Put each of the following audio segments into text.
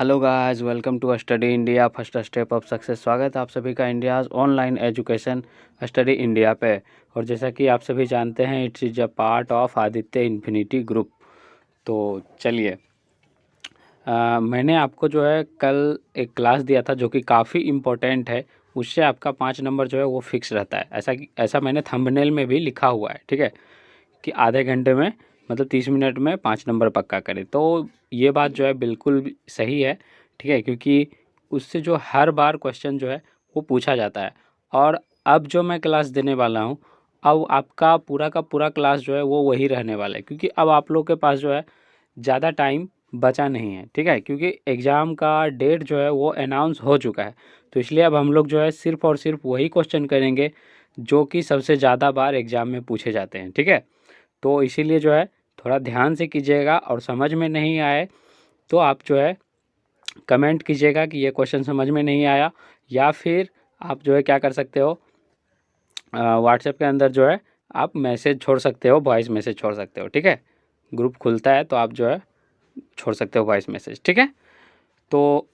Hello guys, welcome to study India first step of success. स्वागत है आप सभी का India's online education study India पे। और जैसा कि आप सभी जानते हैं, it's is a part of Aditya infinity group. तो चलिए, मैंने आपको जो है कल एक क्लास दिया था जो कि काफ़ी इम्पोर्टेंट है। उससे आपका 5 नंबर जो है वो फिक्स रहता है। ऐसा मैंने थंबनेल में भी लिखा हुआ है, ठीक है, कि आधे घंटे में मतलब 30 मिनट में 5 नंबर पक्का करें। तो ये बात जो है बिल्कुल सही है, ठीक है, क्योंकि उससे जो हर बार क्वेश्चन जो है वो पूछा जाता है। और अब जो मैं क्लास देने वाला हूँ, अब आपका पूरा का पूरा क्लास जो है वो वही रहने वाला है, क्योंकि अब आप लोग के पास जो है ज़्यादा टाइम बचा नहीं है, ठीक है, क्योंकि एग्ज़ाम का डेट जो है वो अनाउंस हो चुका है। तो इसलिए अब हम लोग जो है सिर्फ़ और सिर्फ वही क्वेश्चन करेंगे जो कि सबसे ज़्यादा बार एग्ज़ाम में पूछे जाते हैं, ठीक है। तो इसीलिए जो है थोड़ा ध्यान से कीजिएगा, और समझ में नहीं आए तो आप जो है कमेंट कीजिएगा कि ये क्वेश्चन समझ में नहीं आया, या फिर आप जो है क्या कर सकते हो, व्हाट्सएप के अंदर जो है आप मैसेज छोड़ सकते हो, वॉइस मैसेज छोड़ सकते हो, ठीक है। ग्रुप खुलता है तो आप जो है छोड़ सकते हो वॉइस मैसेज, ठीक है। तो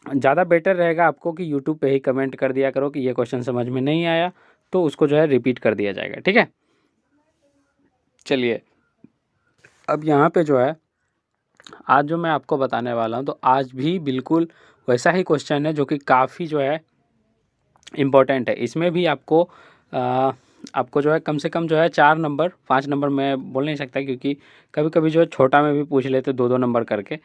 ज़्यादा बेटर रहेगा आपको कि यूट्यूब पे ही कमेंट कर दिया करो कि ये क्वेश्चन समझ में नहीं आया, तो उसको जो है रिपीट कर दिया जाएगा, ठीक है। चलिए, अब यहाँ पे जो है आज जो मैं आपको बताने वाला हूँ, तो आज भी बिल्कुल वैसा ही क्वेश्चन है जो कि काफ़ी जो है इम्पोर्टेंट है। इसमें भी आपको जो है कम से कम जो है 4 नंबर, 5 नंबर मैं बोल नहीं सकता, क्योंकि कभी कभी जो है छोटा में भी पूछ लेते 2-2 नंबर करके।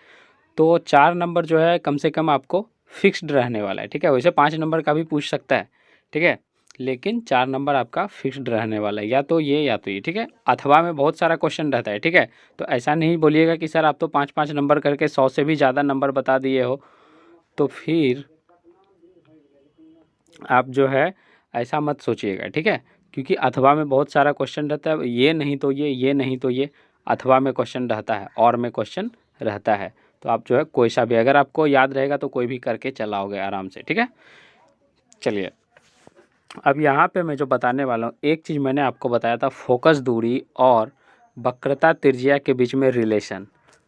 तो 4 नंबर जो है कम से कम आपको फिक्स्ड रहने वाला है, ठीक है। वैसे 5 नंबर का भी पूछ सकता है, ठीक है, लेकिन 4 नंबर आपका फिक्स्ड रहने वाला है, या तो ये या तो ये, ठीक है। अथवा में बहुत सारा क्वेश्चन रहता है, ठीक है। तो ऐसा नहीं बोलिएगा कि सर आप तो 5-5 नंबर करके 100 से भी ज़्यादा नंबर बता दिए हो, तो फिर आप जो है ऐसा मत सोचिएगा, ठीक है। क्योंकि अथवा में बहुत सारा क्वेश्चन रहता है, ये नहीं तो ये नहीं तो ये, अथवा में क्वेश्चन रहता है और में क्वेश्चन रहता है। तो आप जो है कोई सा भी अगर आपको याद रहेगा तो कोई भी करके चलाओगे आराम से, ठीक है। चलिए, अब यहाँ पे मैं जो बताने वाला हूँ, एक चीज़ मैंने आपको बताया था, फोकस दूरी और वक्रता त्रिज्या के बीच में रिलेशन।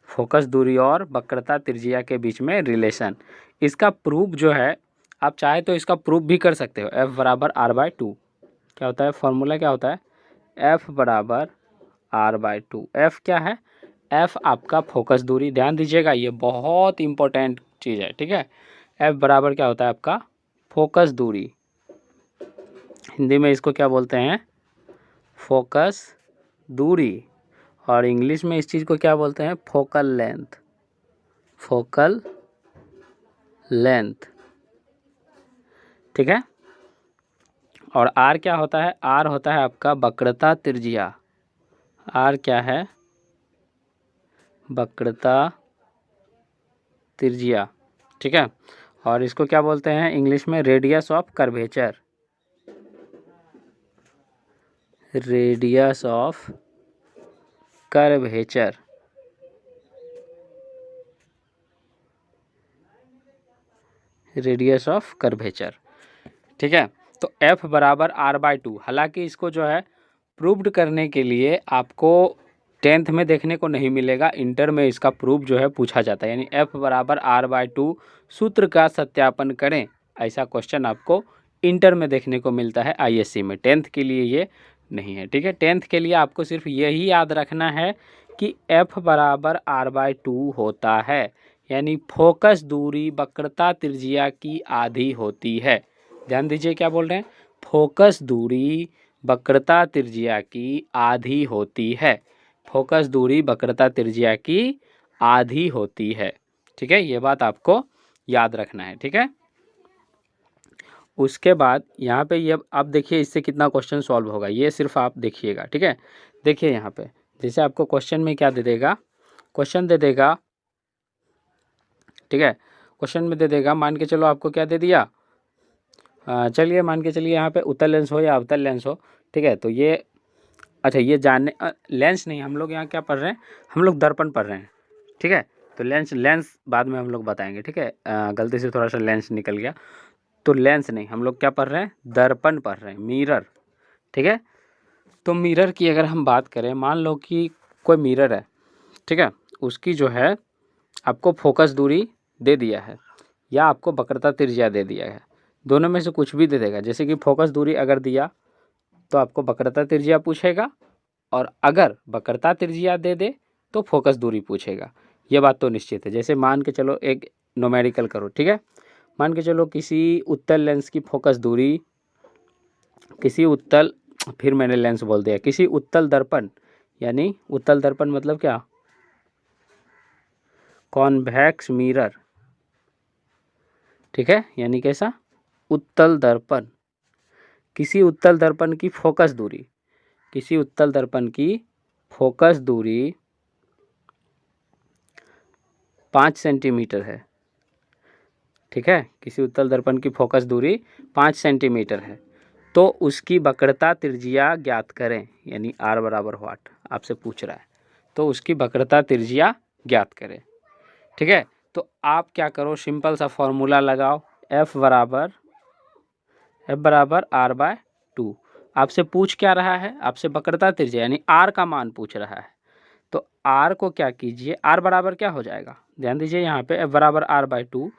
फोकस दूरी और वक्रता त्रिज्या के बीच में रिलेशन, इसका प्रूफ जो है आप चाहे तो इसका प्रूफ भी कर सकते हो। F बराबर R/2 क्या होता है, फॉर्मूला क्या होता है, F बराबर R/2। F क्या है, F आपका फोकस दूरी, ध्यान दीजिएगा ये बहुत इंपॉर्टेंट चीज़ है, ठीक है। F बराबर क्या होता है आपका फोकस दूरी, हिंदी में इसको क्या बोलते हैं, फोकस दूरी, और इंग्लिश में इस चीज़ को क्या बोलते हैं, फोकल लेंथ। फोकल लेंथ, ठीक है। और आर क्या होता है, आर होता है आपका वक्रता त्रिज्या। आर क्या है, वक्रता त्रिज्या, ठीक है। और इसको क्या बोलते हैं इंग्लिश में, radius of curvature. Radius of curvature, radius of curvature, ठीक है। तो F बराबर R/2, हालांकि इसको जो है प्रूव्ड करने के लिए आपको 10th में देखने को नहीं मिलेगा, इंटर में इसका प्रूफ जो है पूछा जाता है। यानी F बराबर R/2 सूत्र का सत्यापन करें, ऐसा क्वेश्चन आपको इंटर में देखने को मिलता है ISC में। 10th के लिए ये नहीं है, ठीक है। 10th के लिए आपको सिर्फ यही याद रखना है कि F बराबर R/2 होता है, यानी फोकस दूरी वक्रता त्रिज्या की आधी होती है। ध्यान दीजिए क्या बोल रहे हैं, फोकस दूरी वक्रता त्रिज्या की आधी होती है। फोकस दूरी वक्रता त्रिज्या की आधी होती है, ठीक है। ये बात आपको याद रखना है, ठीक है। उसके बाद यहाँ पे ये अब देखिए इससे कितना क्वेश्चन सॉल्व होगा, ये सिर्फ आप देखिएगा, ठीक है। देखिए यहाँ पे जैसे आपको क्वेश्चन में क्या दे देगा, क्वेश्चन दे देगा, ठीक है। क्वेश्चन में दे देगा, मान के चलो आपको क्या दे दिया, चलिए मान के चलिए यहाँ पे उत्तल लेंस हो या अवतल लेंस हो, ठीक है। तो ये अच्छा, ये जानने लेंस नहीं, हम लोग यहाँ क्या पढ़ रहे हैं, हम लोग दर्पण पढ़ रहे हैं, ठीक है। तो लेंस बाद में हम लोग बताएंगे, ठीक है। गलती से थोड़ा सा लेंस निकल गया, तो लेंस नहीं, हम लोग क्या पढ़ रहे हैं, दर्पण पढ़ रहे हैं, मिरर, ठीक है। तो मिरर की अगर हम बात करें, मान लो कि कोई मिरर है, ठीक है, उसकी जो है आपको फोकस दूरी दे दिया है या आपको वक्रता त्रिज्या दे दिया है, दोनों में से कुछ भी दे देगा। जैसे कि फोकस दूरी अगर दिया तो आपको वक्रता त्रिज्या पूछेगा, और अगर वक्रता त्रिज्या दे दे तो फोकस दूरी पूछेगा। ये बात तो निश्चित है। जैसे मान के चलो एक न्यूमेरिकल करो, ठीक है। मान के चलो किसी उत्तल लेंस की फोकस दूरी, किसी उत्तल, फिर मैंने लेंस बोल दिया, किसी उत्तल दर्पण, यानी उत्तल दर्पण मतलब क्या, कॉन्वेक्स मिरर, ठीक है, यानी कैसा, उत्तल दर्पण। किसी उत्तल दर्पण की फोकस दूरी, किसी उत्तल दर्पण की फोकस दूरी 5 सेंटीमीटर है, ठीक है। किसी उत्तल दर्पण की फोकस दूरी 5 सेंटीमीटर है, तो उसकी वक्रता त्रिज्या ज्ञात करें, यानी r बराबर वाट आपसे पूछ रहा है, तो उसकी वक्रता त्रिज्या ज्ञात करें, ठीक है। तो आप क्या करो, सिंपल सा फॉर्मूला लगाओ, f बराबर r/2। आपसे पूछ क्या रहा है, आपसे वक्रता त्रिज्या यानी r का मान पूछ रहा है। तो r को क्या कीजिए, r बराबर क्या हो जाएगा, ध्यान दीजिए यहाँ पे f बराबर r/2,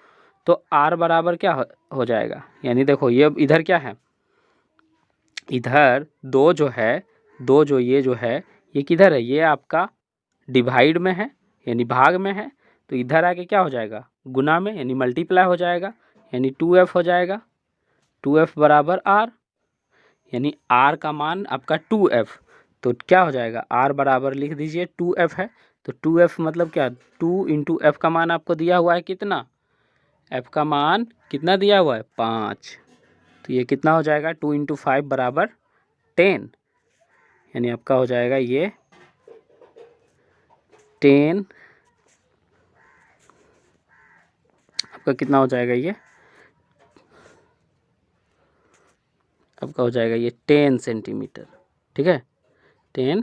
तो r बराबर क्या हो जाएगा, यानी देखो ये इधर क्या है, इधर दो जो है, दो जो ये जो है ये किधर है, ये आपका डिवाइड में है यानी भाग में है, तो इधर आके क्या हो जाएगा, गुना में यानी मल्टीप्लाई हो जाएगा, यानी 2f हो जाएगा। 2f बराबर r, यानी r का मान आपका 2f, तो क्या हो जाएगा, r बराबर लिख दीजिए 2f है, तो 2f मतलब क्या, 2 इंटू एफ का मान आपको दिया हुआ है कितना, f का मान कितना दिया हुआ है 5, तो ये कितना हो जाएगा 2 इंटू 5 बराबर 10, यानी आपका हो जाएगा ये 10, आपका कितना हो जाएगा ये, आपका हो जाएगा ये 10 सेंटीमीटर, ठीक है, 10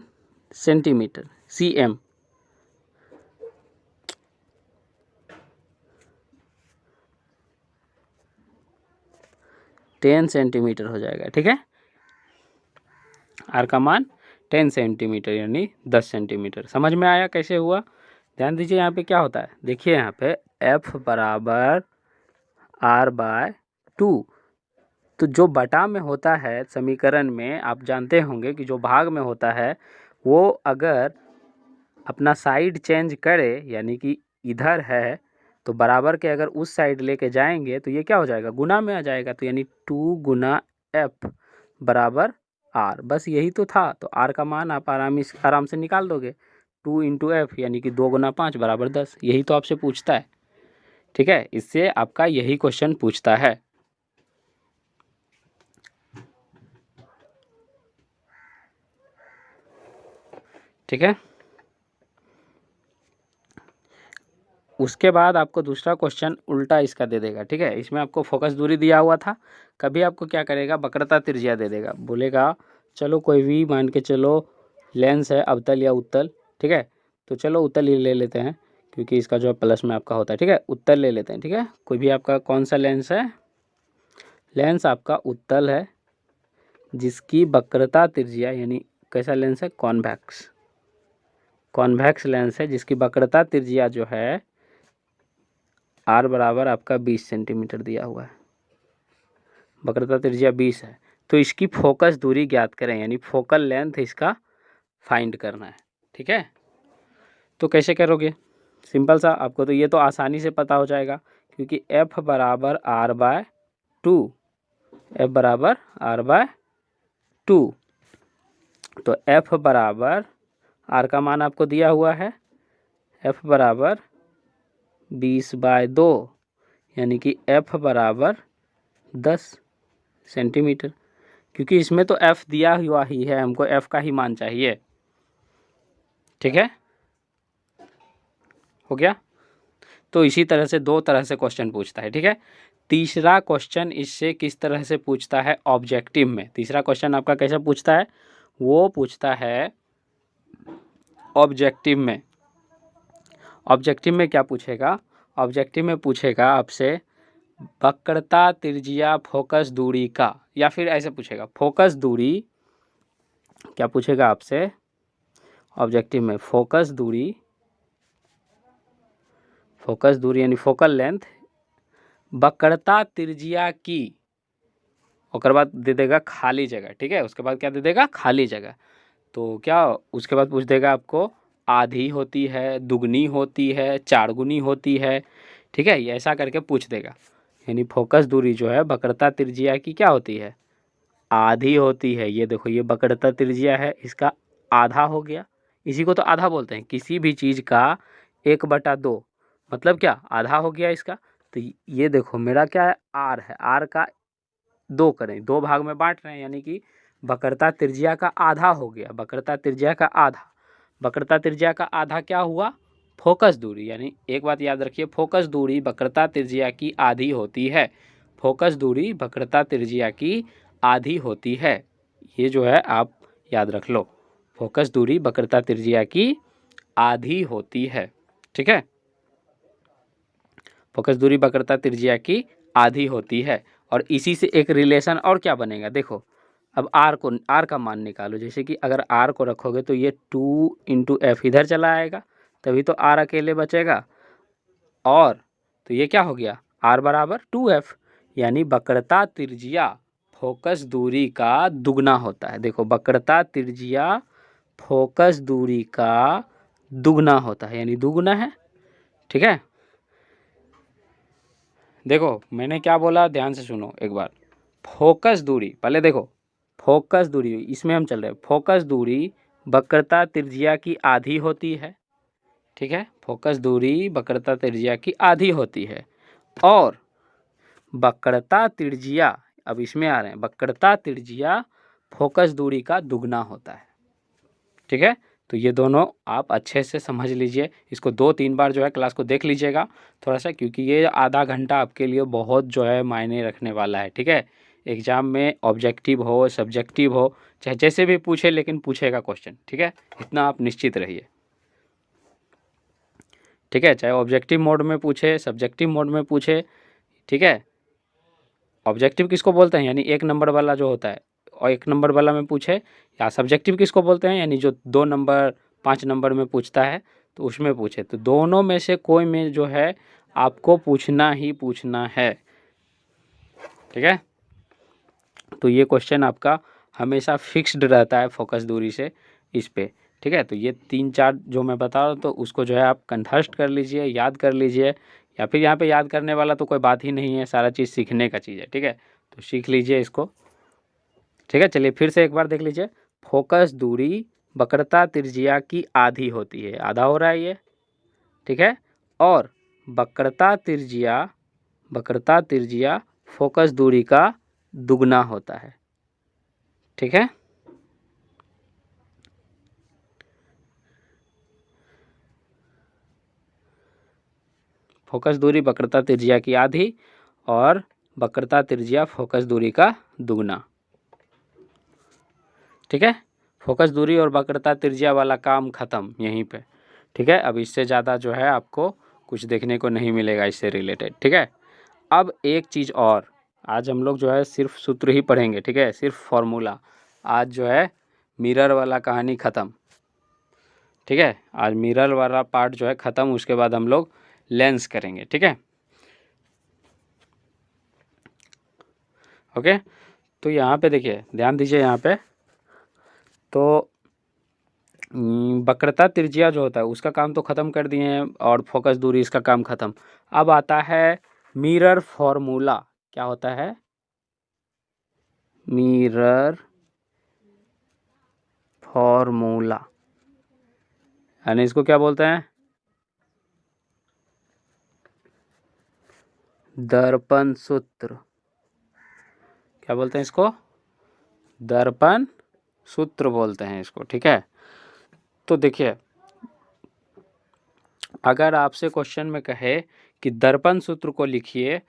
सेंटीमीटर cm, टेन सेंटीमीटर हो जाएगा, ठीक है। आर का मान 10 सेंटीमीटर यानी 10 सेंटीमीटर। समझ में आया कैसे हुआ। ध्यान दीजिए यहाँ पे क्या होता है, देखिए यहाँ पे f बराबर r/2, तो जो बटा में होता है समीकरण में, आप जानते होंगे कि जो भाग में होता है वो अगर अपना साइड चेंज करे, यानी कि इधर है तो बराबर के अगर उस साइड लेके जाएंगे तो ये क्या हो जाएगा, गुना में आ जाएगा, तो यानी 2 गुना f बराबर r, बस यही तो था। तो r का मान आप आराम से निकाल दोगे, 2 इंटू एफ यानी कि 2 गुना 5 बराबर 10, यही तो आपसे पूछता है, ठीक है। इससे आपका यही क्वेश्चन पूछता है, ठीक है। उसके बाद आपको दूसरा क्वेश्चन उल्टा इसका दे देगा, ठीक है। इसमें आपको फोकस दूरी दिया हुआ था, कभी आपको क्या करेगा, वक्रता त्रिज्या दे देगा, बोलेगा चलो कोई भी मान के चलो लेंस है, अवतल या उत्तल, ठीक है। तो चलो उत्तल ही ले लेते हैं क्योंकि इसका जो प्लस में आपका होता है, ठीक है, उत्तल ले लेते हैं, ठीक है। कोई भी आपका कौन सा लेंस है, लेंस आपका उत्तल है जिसकी वक्रता त्रिज्या, यानी कैसा लेंस है, कॉन्वेक्स, कॉन्वेक्स लेंस है जिसकी वक्रता त्रिज्या जो है r बराबर आपका 20 सेंटीमीटर दिया हुआ है, वक्रता त्रिज्या 20 है, तो इसकी फोकस दूरी ज्ञात करें, यानी फोकल लेंथ इसका फाइंड करना है, ठीक है। तो कैसे करोगे, सिंपल सा, आपको तो ये तो आसानी से पता हो जाएगा क्योंकि f बराबर r/2, f बराबर r/2, तो f बराबर r का मान आपको दिया हुआ है, f बराबर 20/2, यानी कि f बराबर 10 सेंटीमीटर, क्योंकि इसमें तो f दिया हुआ ही है, हमको f का ही मान चाहिए, ठीक है, हो गया। तो इसी तरह से दो तरह से क्वेश्चन पूछता है, ठीक है। तीसरा क्वेश्चन इससे किस तरह से पूछता है, ऑब्जेक्टिव में। तीसरा क्वेश्चन आपका कैसे पूछता है, वो पूछता है ऑब्जेक्टिव में। ऑब्जेक्टिव में क्या पूछेगा, ऑब्जेक्टिव में पूछेगा आपसे वक्रता त्रिज्या फोकस दूरी का, या फिर ऐसे पूछेगा फोकस दूरी, क्या पूछेगा आपसे ऑब्जेक्टिव में, फोकस दूरी, फोकस दूरी यानी फोकल लेंथ वक्रता त्रिज्या की, उसके बाद दे देगा खाली जगह, ठीक है। उसके बाद क्या दे देगा, खाली जगह। तो क्या उसके बाद पूछ देगा आपको आधी होती है, दुगनी होती है, चारगुनी होती है, ठीक है। ये ऐसा करके पूछ देगा। यानी फोकस दूरी जो है वक्रता त्रिज्या की क्या होती है, आधी होती है। ये देखो, ये वक्रता त्रिज्या है, इसका आधा हो गया। इसी को तो आधा बोलते हैं, किसी भी चीज़ का 1/2, मतलब क्या, आधा हो गया इसका। तो ये देखो मेरा क्या है, आर है, आर का 2 करें, 2 भाग में बांट रहे हैं, यानी कि वक्रता त्रिज्या का आधा हो गया, वक्रता त्रिज्या का आधा। वक्रता त्रिज्या का आधा क्या हुआ, फोकस दूरी। यानी एक बात याद रखिए, फोकस दूरी वक्रता त्रिज्या की आधी होती है। फोकस दूरी वक्रता त्रिज्या की आधी होती है। ये जो है आप याद रख लो, फोकस दूरी वक्रता त्रिज्या की आधी होती है, ठीक है। फोकस दूरी वक्रता त्रिज्या की आधी होती है। और इसी से एक रिलेशन और क्या बनेगा, देखो अब आर का मान निकालो। जैसे कि अगर आर को रखोगे तो ये 2 × F इधर चला आएगा, तभी तो आर अकेले बचेगा। और तो ये क्या हो गया, आर बराबर 2F, यानी वक्रता त्रिज्या फोकस दूरी का दुगना होता है। देखो वक्रता त्रिज्या फोकस दूरी का दुगना होता है, यानी दुगना है, ठीक है। देखो मैंने क्या बोला, ध्यान से सुनो एक बार। फोकस दूरी, पहले देखो फोकस दूरी, इसमें हम चल रहे हैं। फोकस दूरी वक्रता त्रिज्या की आधी होती है, ठीक है। फोकस दूरी वक्रता त्रिज्या की आधी होती है। और वक्रता त्रिज्या, अब इसमें आ रहे हैं, वक्रता त्रिज्या फोकस दूरी का दुगना होता है, ठीक है। तो ये दोनों आप अच्छे से समझ लीजिए, इसको 2-3 बार जो है क्लास को देख लीजिएगा थोड़ा सा, क्योंकि ये आधा घंटा आपके लिए बहुत जो है मायने रखने वाला है, ठीक है। एग्जाम में ऑब्जेक्टिव हो सब्जेक्टिव हो, चाहे जैसे भी पूछे, लेकिन पूछेगा क्वेश्चन, ठीक है। इतना आप निश्चित रहिए, ठीक है। चाहे ऑब्जेक्टिव मोड में पूछे, सब्जेक्टिव मोड में पूछे, ठीक है। ऑब्जेक्टिव किसको बोलते हैं, यानी 1 नंबर वाला जो होता है, और 1 नंबर वाला में पूछे। या सब्जेक्टिव किसको बोलते हैं, यानी जो 2 नंबर 5 नंबर में पूछता है, तो उसमें पूछे। तो दोनों में से कोई में जो है आपको पूछना ही पूछना है, ठीक है। तो ये क्वेश्चन आपका हमेशा फिक्स्ड रहता है फोकस दूरी से इस पे, ठीक है। तो ये 3-4 जो मैं बता रहा हूँ, तो उसको जो है आप कंठस्थ कर लीजिए, याद कर लीजिए, या फिर यहाँ पे याद करने वाला तो कोई बात ही नहीं है, सारा चीज़ सीखने का चीज़ है, ठीक है। तो सीख लीजिए इसको, ठीक है। चलिए फिर से एक बार देख लीजिए। फोकस दूरी वक्रता त्रिज्या की आधी होती है, आधा हो रहा है ये, ठीक है। और वक्रता त्रिज्या फोकस दूरी का दुगना होता है, ठीक है। फोकस दूरी वक्रता त्रिज्या की आधी और वक्रता त्रिज्या फोकस दूरी का दुगना, ठीक है। फोकस दूरी और वक्रता त्रिज्या वाला काम खत्म यहीं पे, ठीक है। अब इससे ज़्यादा जो है आपको कुछ देखने को नहीं मिलेगा इससे रिलेटेड, ठीक है। अब एक चीज़ और, आज हम लोग जो है सिर्फ सूत्र ही पढ़ेंगे, ठीक है, सिर्फ फॉर्मूला। आज जो है मिरर वाला कहानी ख़त्म, ठीक है। आज मिरर वाला पार्ट जो है ख़त्म, उसके बाद हम लोग लेंस करेंगे, ठीक है। ओके, तो यहाँ पे देखिए, ध्यान दीजिए यहाँ पे। तो वक्रता त्रिज्या जो होता है उसका काम तो ख़त्म कर दिए हैं, और फोकस दूरी इसका काम ख़त्म। अब आता है मिरर फॉर्मूला। क्या होता है, मिरर फॉर्मूला, यानी इसको क्या बोलते हैं, दर्पण सूत्र। क्या बोलते हैं इसको, दर्पण सूत्र बोलते हैं इसको, ठीक है। तो देखिए, अगर आपसे क्वेश्चन में कहे कि दर्पण सूत्र को लिखिए,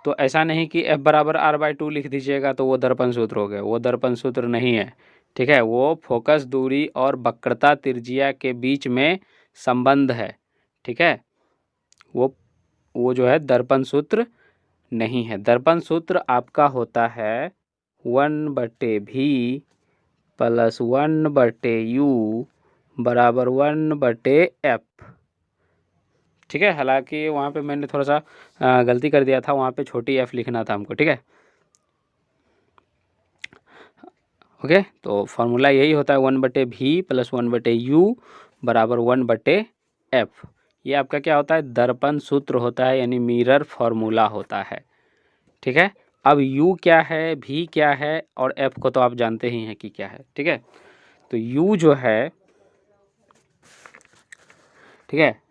तो ऐसा नहीं कि F बराबर R/2 लिख दीजिएगा तो वो दर्पण सूत्र हो गया, वो दर्पण सूत्र नहीं है, ठीक है। वो फोकस दूरी और वक्रता त्रिज्या के बीच में संबंध है, ठीक है। वो जो है दर्पण सूत्र नहीं है। दर्पण सूत्र आपका होता है 1/V + 1/U = 1/F, ठीक है। हालांकि वहाँ पे मैंने थोड़ा सा गलती कर दिया था, वहाँ पे छोटी एफ लिखना था हमको, ठीक है। ओके, तो फॉर्मूला यही होता है 1/v प्लस 1/u बराबर 1/f। ये आपका क्या होता है, दर्पण सूत्र होता है, यानी मिरर फॉर्मूला होता है, ठीक है। अब u क्या है, v क्या है और f को तो आप जानते ही हैं कि क्या है, ठीक है। तो u जो है, ठीक है,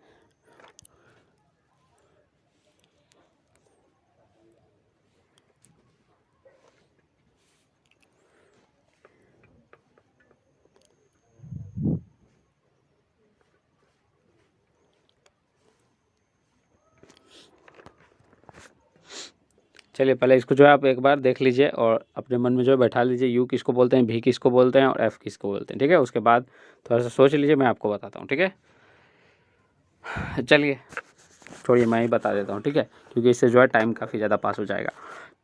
चलिए पहले इसको जो है आप एक बार देख लीजिए और अपने मन में जो है बैठा लीजिए, यू किसको बोलते हैं, भी किसको बोलते हैं और एफ किसको बोलते हैं, ठीक है। उसके बाद थोड़ा सा सोच लीजिए, मैं आपको बताता हूँ, ठीक है। चलिए छोड़िए, मैं ही बता देता हूँ, ठीक है, क्योंकि इससे जो है टाइम काफ़ी ज़्यादा पास हो जाएगा।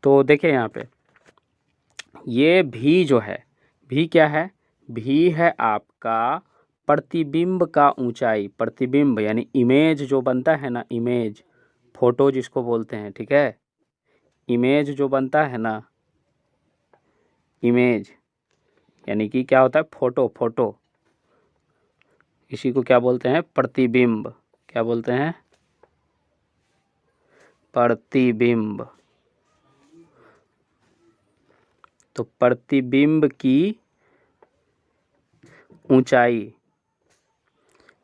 तो देखिए यहाँ पे ये भी जो है, भी क्या है, भी है आपका प्रतिबिंब का ऊंचाई। प्रतिबिंब यानी इमेज जो बनता है ना, इमेज, फोटो जिसको बोलते हैं, ठीक है। इमेज जो बनता है ना, इमेज यानी कि क्या होता है, फोटो, फोटो, इसी को क्या बोलते हैं, प्रतिबिंब। क्या बोलते हैं, प्रतिबिंब। तो प्रतिबिंब की ऊंचाई,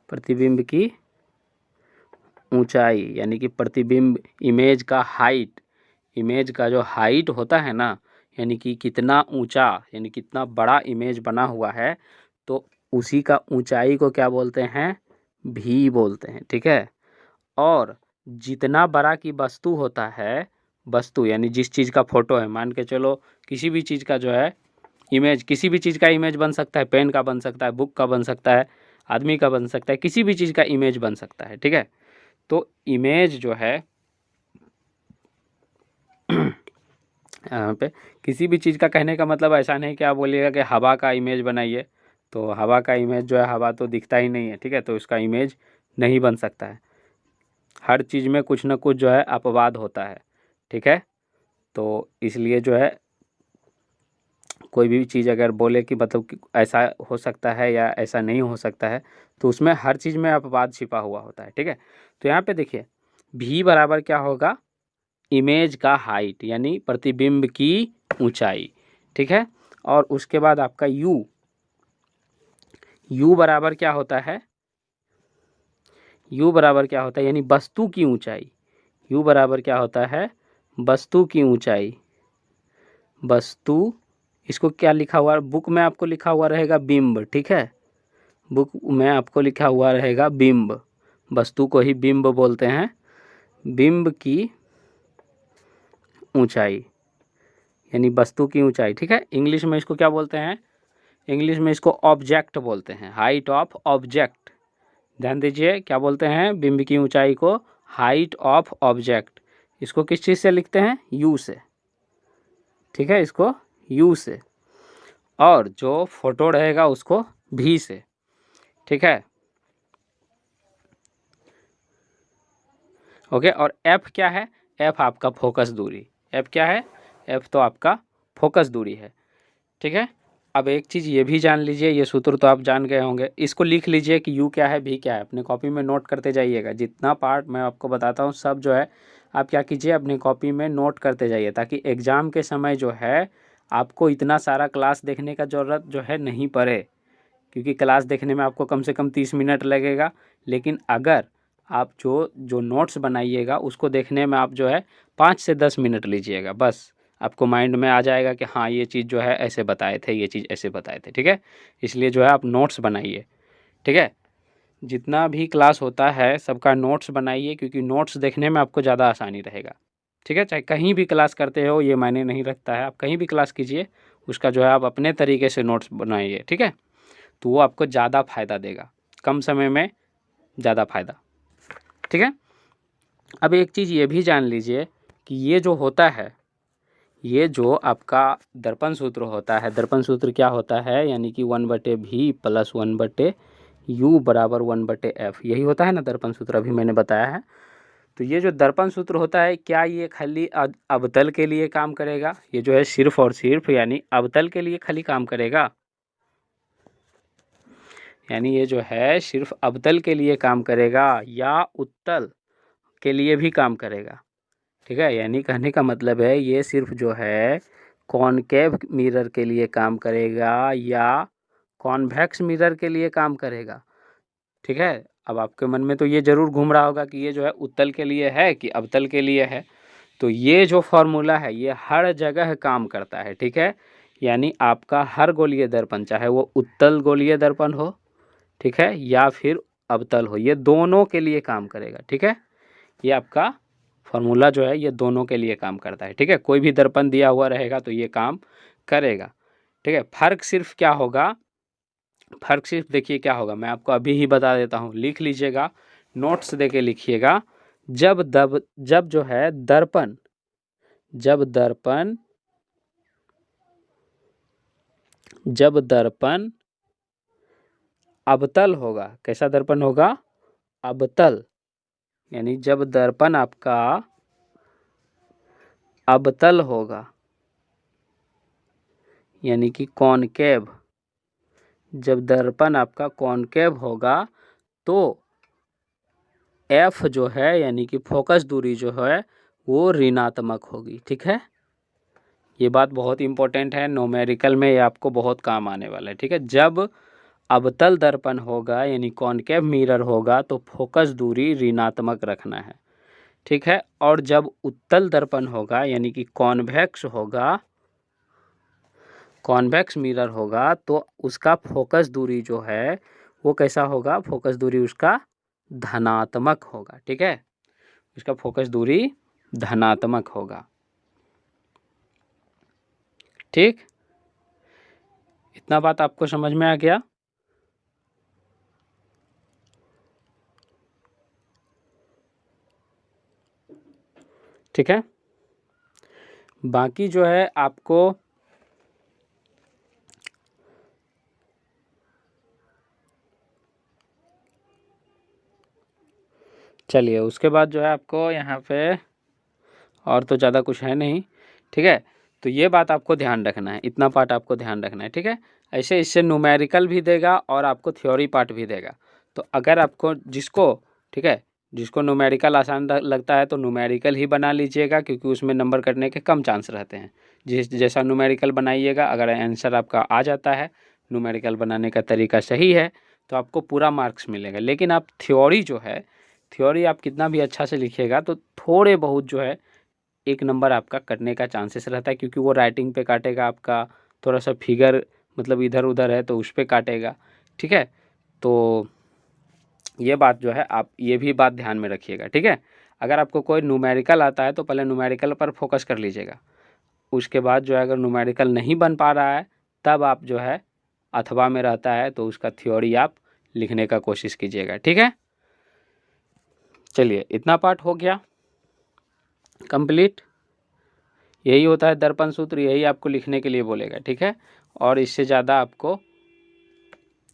प्रतिबिंब की ऊंचाई यानी कि प्रतिबिंब, इमेज का हाइट, इमेज का जो हाइट होता है ना, यानी कि कितना ऊंचा, यानी कितना बड़ा इमेज बना हुआ है, तो उसी का ऊंचाई को क्या बोलते हैं, भी बोलते हैं, ठीक है। और जितना बड़ा की वस्तु होता है, वस्तु यानी जिस चीज़ का फोटो है, मान के चलो किसी भी चीज़ का जो है इमेज, किसी भी चीज़ का इमेज बन सकता है, पेन का बन सकता है, बुक का बन सकता है, आदमी का बन सकता है, किसी भी चीज़ का इमेज बन सकता है, ठीक है। तो इमेज जो है यहाँ पे किसी भी चीज़ का कहने का मतलब ऐसा नहीं कि आप बोलिएगा कि हवा का इमेज बनाइए, तो हवा का इमेज जो है, हवा तो दिखता ही नहीं है, ठीक है, तो उसका इमेज नहीं बन सकता है। हर चीज़ में कुछ ना कुछ जो है अपवाद होता है, ठीक है। तो इसलिए जो है कोई भी चीज़ अगर बोले कि मतलब कि ऐसा हो सकता है या ऐसा नहीं हो सकता है, तो उसमें हर चीज़ में अपवाद छिपा हुआ होता है, ठीक है। तो यहाँ पे देखिए भी बराबर क्या होगा, इमेज का हाइट यानी प्रतिबिंब की ऊंचाई, ठीक है। और उसके बाद आपका यू, यू बराबर क्या होता है, यू बराबर क्या होता है, यानी वस्तु की ऊंचाई। यू बराबर क्या होता है, वस्तु की ऊंचाई। वस्तु, इसको क्या लिखा हुआ है, बुक में आपको लिखा हुआ रहेगा बिंब, ठीक है। बुक में आपको लिखा हुआ रहेगा बिंब, वस्तु को ही बिंब बोलते हैं। बिंब की ऊंचाई यानी वस्तु की ऊंचाई, ठीक है। इंग्लिश में इसको क्या बोलते हैं, इंग्लिश में इसको ऑब्जेक्ट बोलते हैं, हाइट ऑफ ऑब्जेक्ट। ध्यान दीजिए, क्या बोलते हैं, बिंब की ऊंचाई को हाइट ऑफ ऑब्जेक्ट। इसको किस चीज़ से लिखते हैं, यू से, ठीक है, इसको यू से। और जो फोटो रहेगा उसको भी से, ठीक है। ओके, और एफ क्या है, एफ आपका फोकस दूरी। एफ क्या है, एफ तो आपका फोकस दूरी है, ठीक है। अब एक चीज़ ये भी जान लीजिए, ये सूत्र तो आप जान गए होंगे, इसको लिख लीजिए कि यू क्या है, भी क्या है, अपने कॉपी में नोट करते जाइएगा। जितना पार्ट मैं आपको बताता हूँ सब जो है आप क्या कीजिए, अपनी कॉपी में नोट करते जाइए, ताकि एग्ज़ाम के समय जो है आपको इतना सारा क्लास देखने का ज़रूरत जो है नहीं पड़े, क्योंकि क्लास देखने में आपको कम से कम 30 मिनट लगेगा। लेकिन अगर आप जो जो नोट्स बनाइएगा उसको देखने में आप जो है 5 से 10 मिनट लीजिएगा, बस आपको माइंड में आ जाएगा कि हाँ ये चीज़ जो है ऐसे बताए थे, ये चीज़ ऐसे बताए थे, ठीक है। इसलिए जो है आप नोट्स बनाइए, ठीक है। जितना भी क्लास होता है सबका नोट्स बनाइए, क्योंकि नोट्स देखने में आपको ज़्यादा आसानी रहेगा, ठीक है। चाहे कहीं भी क्लास करते हो ये मायने नहीं रखता है, आप कहीं भी क्लास कीजिए, उसका जो है आप अपने तरीके से नोट्स बनाइए, ठीक है। तो वो आपको ज़्यादा फ़ायदा देगा, कम समय में ज़्यादा फ़ायदा, ठीक है। अब एक चीज़ ये भी जान लीजिए कि ये जो होता है, ये जो आपका दर्पण सूत्र होता है, दर्पण सूत्र क्या होता है, यानी कि 1/v प्लस 1/u U बराबर 1/f, यही होता है ना दर्पण सूत्र, अभी मैंने बताया है। तो ये जो दर्पण सूत्र होता है, क्या ये खाली अवतल के लिए काम करेगा? ये जो है सिर्फ और सिर्फ यानी अवतल के लिए खाली काम करेगा, यानी ये जो है सिर्फ अवतल के लिए काम करेगा या उत्तल के लिए भी काम करेगा? ठीक है, यानी कहने का मतलब है ये सिर्फ जो है कॉनकेव मिरर के लिए काम करेगा या कॉन्वेक्स मिरर के लिए काम करेगा। ठीक है, अब आपके मन में तो ये जरूर घूम रहा होगा कि ये जो है उत्तल के लिए है कि अवतल के लिए है। तो ये जो फॉर्मूला है ये हर जगह काम करता है। ठीक है, यानी आपका हर गोलीय दर्पण, चाहे वो उत्तल गोलीय दर्पण हो, ठीक है, या फिर अवतल हो, ये दोनों के लिए काम करेगा। ठीक है, ये आपका फॉर्मूला जो है ये दोनों के लिए काम करता है। ठीक है, कोई भी दर्पण दिया हुआ रहेगा तो ये काम करेगा। ठीक है, फर्क सिर्फ क्या होगा, फर्क सिर्फ देखिए क्या होगा, मैं आपको अभी ही बता देता हूँ, लिख लीजिएगा, नोट्स देके लिखिएगा। जब जो है दर्पण, जब दर्पण अवतल होगा, कैसा दर्पण होगा? अवतल, यानी जब दर्पण आपका अवतल होगा यानी कि कॉनकेव, जब दर्पण आपका कॉनकेव होगा तो एफ जो है यानी कि फोकस दूरी जो है वो ऋणात्मक होगी। ठीक है, ये बात बहुत इंपॉर्टेंट है, न्यूमेरिकल में ये आपको बहुत काम आने वाला है। ठीक है, जब अवतल दर्पण होगा यानी कॉनकेव मिरर होगा तो फोकस दूरी ऋणात्मक रखना है। ठीक है, और जब उत्तल दर्पण होगा यानी कि कॉन्वेक्स होगा, कॉन्वेक्स मिरर होगा तो उसका फोकस दूरी जो है वो कैसा होगा? फोकस दूरी उसका धनात्मक होगा। ठीक है, उसका फोकस दूरी धनात्मक होगा। ठीक, इतना बात आपको समझ में आ गया? ठीक है, बाकी जो है आपको चलिए उसके बाद जो है आपको यहाँ पे और तो ज़्यादा कुछ है नहीं। ठीक है, तो ये बात आपको ध्यान रखना है, इतना पार्ट आपको ध्यान रखना है। ठीक है, ऐसे इससे न्यूमेरिकल भी देगा और आपको थ्योरी पार्ट भी देगा। तो अगर आपको जिसको, ठीक है, जिसको न्यूमेरिकल आसान लगता है तो न्यूमेरिकल ही बना लीजिएगा, क्योंकि उसमें नंबर कटने के कम चांस रहते हैं। जैसा न्यूमेरिकल बनाइएगा, अगर आंसर आपका आ जाता है, न्यूमेरिकल बनाने का तरीका सही है, तो आपको पूरा मार्क्स मिलेगा। लेकिन आप थ्योरी जो है, थ्योरी आप कितना भी अच्छा से लिखिएगा तो थोड़े बहुत जो है एक नंबर आपका कटने का चांसेस रहता है, क्योंकि वो राइटिंग पे काटेगा आपका, थोड़ा सा फिगर मतलब इधर उधर है तो उस पर काटेगा। ठीक है, तो ये बात जो है आप ये भी बात ध्यान में रखिएगा। ठीक है, अगर आपको कोई न्यूमेरिकल आता है तो पहले न्यूमेरिकल पर फोकस कर लीजिएगा, उसके बाद जो है अगर न्यूमेरिकल नहीं बन पा रहा है तब आप जो है अथवा में रहता है तो उसका थ्योरी आप लिखने का कोशिश कीजिएगा। ठीक है, चलिए इतना पार्ट हो गया कंप्लीट। यही होता है दर्पण सूत्र, यही आपको लिखने के लिए बोलेगा। ठीक है, और इससे ज़्यादा आपको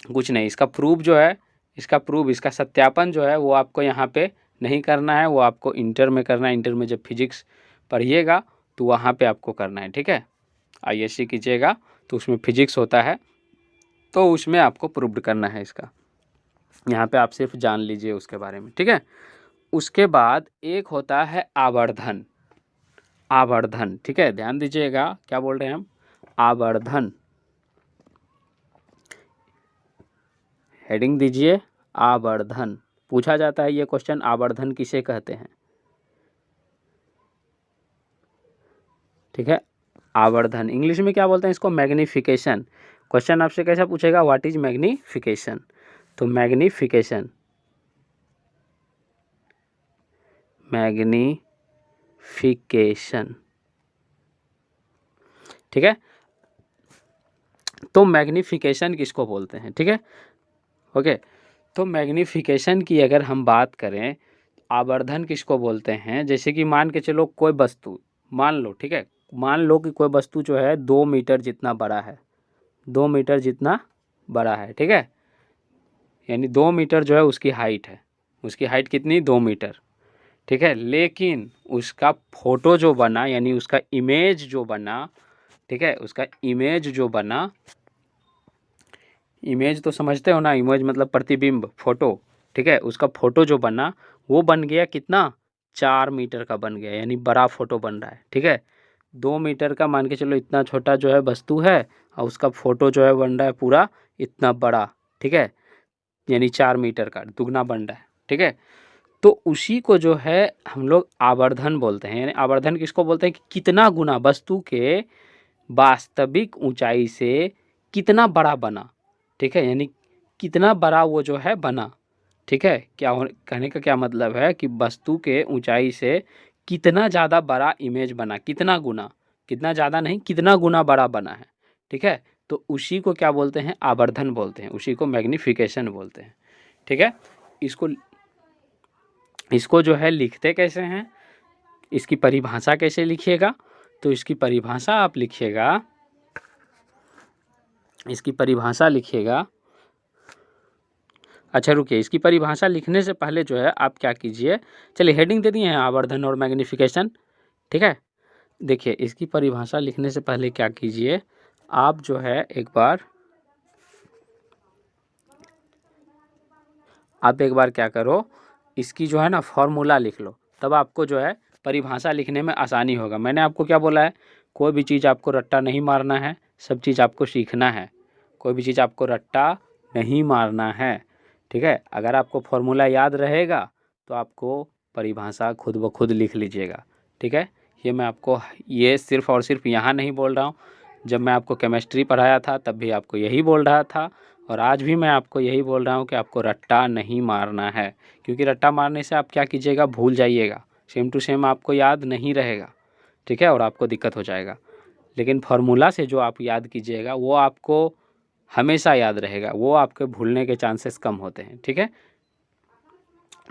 कुछ नहीं। इसका प्रूफ जो है, इसका प्रूफ, इसका सत्यापन जो है वो आपको यहाँ पे नहीं करना है, वो आपको इंटर में करना है। इंटर में जब फिजिक्स पढ़िएगा तो वहाँ पे आपको करना है। ठीक है, आईएससी कीजिएगा तो उसमें फिजिक्स होता है, तो उसमें आपको प्रूव्ड करना है इसका। यहाँ पे आप सिर्फ जान लीजिए उसके बारे में। ठीक है, उसके बाद एक होता है आवर्धन। आवर्धन, ठीक है, ध्यान दीजिएगा क्या बोल रहे हैं हम, आवर्धन। हेडिंग दीजिए आवर्धन। पूछा जाता है ये क्वेश्चन, आवर्धन किसे कहते हैं? ठीक है, आवर्धन इंग्लिश में क्या बोलते हैं इसको? मैग्निफिकेशन। क्वेश्चन आपसे कैसा पूछेगा? What is magnification? तो मैग्निफिकेशन, मैग्निफिकेशन, ठीक है, तो मैग्निफिकेशन किसको बोलते हैं? ठीक है, ओके, तो मैग्निफिकेशन की अगर हम बात करें, आवर्धन किसको बोलते हैं? जैसे कि मान के चलो कोई वस्तु, मान लो, ठीक है, मान लो कि कोई वस्तु जो है 2 मीटर जितना बड़ा है, 2 मीटर जितना बड़ा है। ठीक है, यानी 2 मीटर जो है उसकी हाइट है। उसकी हाइट कितनी? 2 मीटर, ठीक है। लेकिन उसका फोटो जो बना, यानी उसका इमेज जो बना, ठीक है, उसका इमेज जो बना, इमेज तो समझते हो ना, इमेज मतलब प्रतिबिंब, फोटो, ठीक है। उसका फोटो जो बना वो बन गया कितना? 4 मीटर का बन गया, यानी बड़ा फोटो बन रहा है, ठीक है। 2 मीटर का मान के चलो इतना छोटा जो है वस्तु है, और उसका फोटो जो है बन रहा है पूरा इतना बड़ा, ठीक है, यानी 4 मीटर का दुगना बन रहा है, ठीक है। तो उसी को जो है हम लोग आवर्धन बोलते हैं। यानी आवर्धन किसको बोलते हैं? कि कितना गुना वस्तु के वास्तविक ऊंचाई से कितना बड़ा बना, ठीक है, यानी कितना बड़ा वो जो है बना, ठीक है। कहने का क्या मतलब है कि वस्तु के ऊंचाई से कितना ज़्यादा बड़ा इमेज बना, कितना गुना, कितना ज़्यादा नहीं, कितना गुना बड़ा बना है, ठीक है। तो उसी को क्या बोलते हैं? आवर्धन बोलते हैं, उसी को मैग्निफिकेशन बोलते हैं, ठीक है। इसको इसको जो है लिखते कैसे हैं, इसकी परिभाषा कैसे लिखिएगा? तो इसकी परिभाषा आप लिखिएगा, इसकी परिभाषा लिखिएगा। अच्छा रुकिए, इसकी परिभाषा लिखने से पहले जो है आप क्या कीजिए, चलिए हेडिंग दे दिए हैं आवर्धन और मैग्निफिकेशन, ठीक है। देखिए इसकी परिभाषा लिखने से पहले क्या कीजिए, आप जो है एक बार क्या करो, इसकी जो है ना फॉर्मूला लिख लो, तब आपको जो है परिभाषा लिखने में आसानी होगा। मैंने आपको क्या बोला है? कोई भी चीज़ आपको रट्टा नहीं मारना है, सब चीज़ आपको सीखना है। कोई भी चीज़ आपको रट्टा नहीं मारना है, ठीक है। अगर आपको फॉर्मूला याद रहेगा तो आपको परिभाषा खुद ब खुद लिख लीजिएगा, ठीक है। ये मैं आपको ये सिर्फ़ और सिर्फ यहाँ नहीं बोल रहा हूँ, जब मैं आपको केमिस्ट्री पढ़ाया था तब भी आपको यही बोल रहा था, और आज भी मैं आपको यही बोल रहा हूँ कि आपको रट्टा नहीं मारना है। क्योंकि रट्टा मारने से आप क्या कीजिएगा? भूल जाइएगा, सेम टू सेम आपको याद नहीं रहेगा, ठीक है, और आपको दिक्कत हो जाएगा। लेकिन फार्मूला से जो आप याद कीजिएगा वो आपको हमेशा याद रहेगा, वो आपके भूलने के चांसेस कम होते हैं, ठीक है।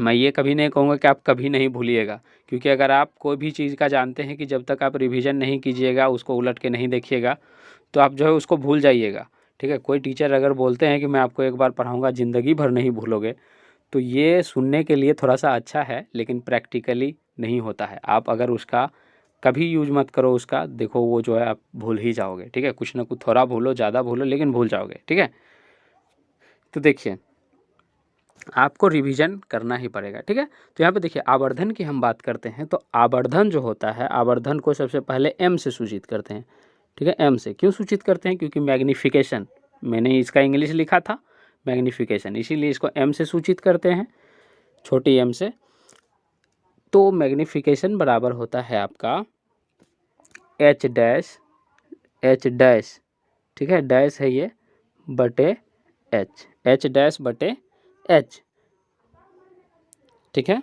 मैं ये कभी नहीं कहूँगा कि आप कभी नहीं भूलिएगा, क्योंकि अगर आप कोई भी चीज़ का जानते हैं कि जब तक आप रिवीजन नहीं कीजिएगा, उसको उलट के नहीं देखिएगा, तो आप जो है उसको भूल जाइएगा, ठीक है। कोई टीचर अगर बोलते हैं कि मैं आपको एक बार पढ़ाऊँगा, ज़िंदगी भर नहीं भूलोगे, तो ये सुनने के लिए थोड़ा सा अच्छा है, लेकिन प्रैक्टिकली नहीं होता है। आप अगर उसका कभी यूज मत करो उसका, देखो वो जो है आप भूल ही जाओगे, ठीक है। कुछ ना कुछ, थोड़ा भूलो ज़्यादा भूलो, लेकिन भूल जाओगे, ठीक है। तो देखिए आपको रिवीजन करना ही पड़ेगा, ठीक है। तो यहाँ पे देखिए आवर्धन की हम बात करते हैं, तो आवर्धन जो होता है, आवर्धन को सबसे पहले एम से सूचित करते हैं, ठीक है। एम से क्यों सूचित करते हैं? क्योंकि मैग्निफिकेशन, मैंने इसका इंग्लिश लिखा था मैग्निफिकेशन, इसीलिए इसको एम से सूचित करते हैं, छोटी एम से। तो मैग्निफिकेशन बराबर होता है आपका एच डैश, एच डैश, ठीक है, डैश है ये, बटे एच, एच डैश बटे एच, ठीक है,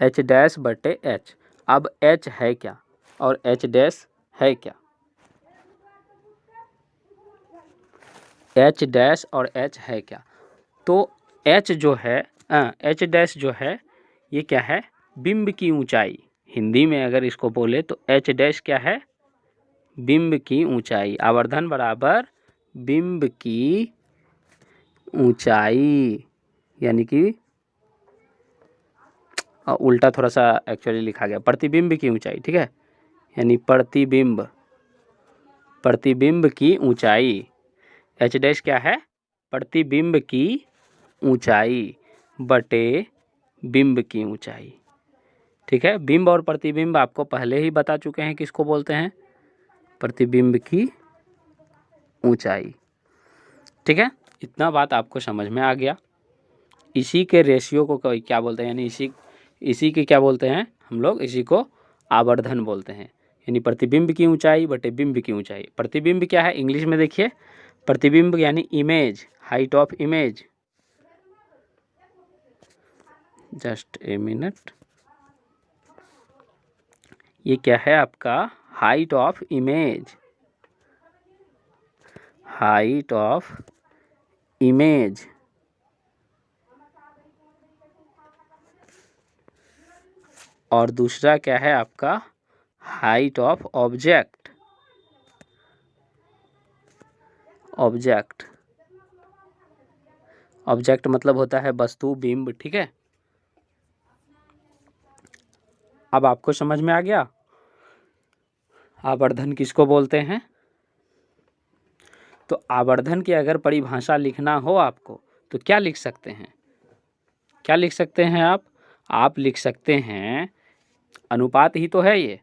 एच डैश बटे एच। अब एच है क्या और एच डैश है क्या? एच डैश और एच है क्या? तो एच जो है, एच डैश जो है ये क्या है? बिंब की ऊंचाई। हिंदी में अगर इसको बोले तो एच डैश क्या है? बिंब की ऊंचाई। आवर्धन बराबर बिंब की ऊंचाई, यानी कि उल्टा थोड़ा सा एक्चुअली लिखा गया, प्रतिबिंब की ऊंचाई, ठीक है, यानी प्रतिबिंब, प्रतिबिंब की ऊंचाई। एच डैश क्या है? प्रतिबिंब की ऊंचाई बटे बिंब की ऊंचाई, ठीक है। बिंब और प्रतिबिंब आपको पहले ही बता चुके हैं किसको बोलते हैं? प्रतिबिंब की ऊंचाई, ठीक है। इतना बात आपको समझ में आ गया। इसी के रेशियो को क्या बोलते हैं, यानी इसी के क्या बोलते हैं हम लोग? इसी को आवर्धन बोलते हैं, यानी प्रतिबिंब की ऊंचाई बटे बिंब की ऊंचाई। प्रतिबिंब क्या है इंग्लिश में? देखिए प्रतिबिंब यानी image, height of image, just a minute, ये क्या है आपका? Height of image, height of image. और दूसरा क्या है आपका? Height of object, object, object मतलब होता है वस्तु, बिंब, ठीक है। अब आपको समझ में आ गया आवर्धन किसको बोलते हैं। तो आवर्धन की अगर परिभाषा लिखना हो आपको तो क्या लिख सकते हैं, क्या लिख सकते हैं आप लिख सकते हैं अनुपात ही तो है ये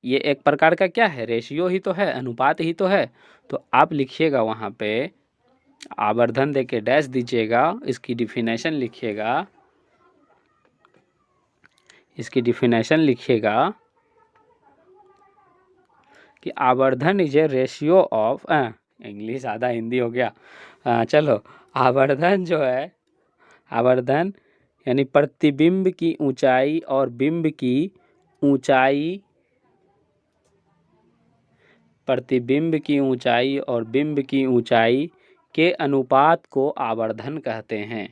एक प्रकार का क्या है, रेशियो ही तो है, अनुपात ही तो है। तो आप लिखिएगा वहाँ पे आवर्धन देके डैश दीजिएगा, इसकी डिफिनेशन लिखिएगा, इसकी डिफिनेशन लिखिएगा कि आवर्धन is a ratio of, English आधा हिंदी हो गया, चलो आवर्धन जो है, आवर्धन यानी प्रतिबिंब की ऊंचाई और बिंब की ऊंचाई, प्रतिबिंब की ऊंचाई और बिंब की ऊंचाई के अनुपात को आवर्धन कहते हैं।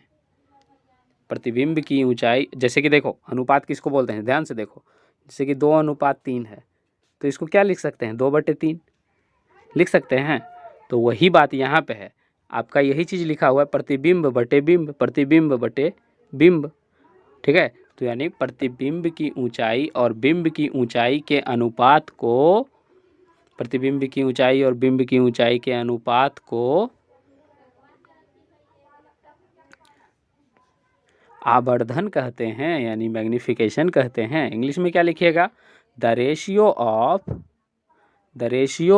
प्रतिबिंब की ऊंचाई, जैसे कि देखो अनुपात किसको बोलते हैं, ध्यान से देखो, जैसे कि 2:3 है तो इसको क्या लिख सकते हैं, 2/3 लिख सकते हैं। तो वही बात यहाँ पे है, आपका यही चीज़ लिखा हुआ है, प्रतिबिंब बटे बिंब, प्रतिबिंब बटे बिंब, ठीक है। तो यानी प्रतिबिंब की ऊंचाई और बिंब की ऊंचाई के अनुपात को, प्रतिबिंब की ऊंचाई और बिंब की ऊंचाई के अनुपात को आवर्धन कहते हैं, यानी मैग्निफिकेशन कहते हैं। इंग्लिश में क्या लिखिएगा, the ratio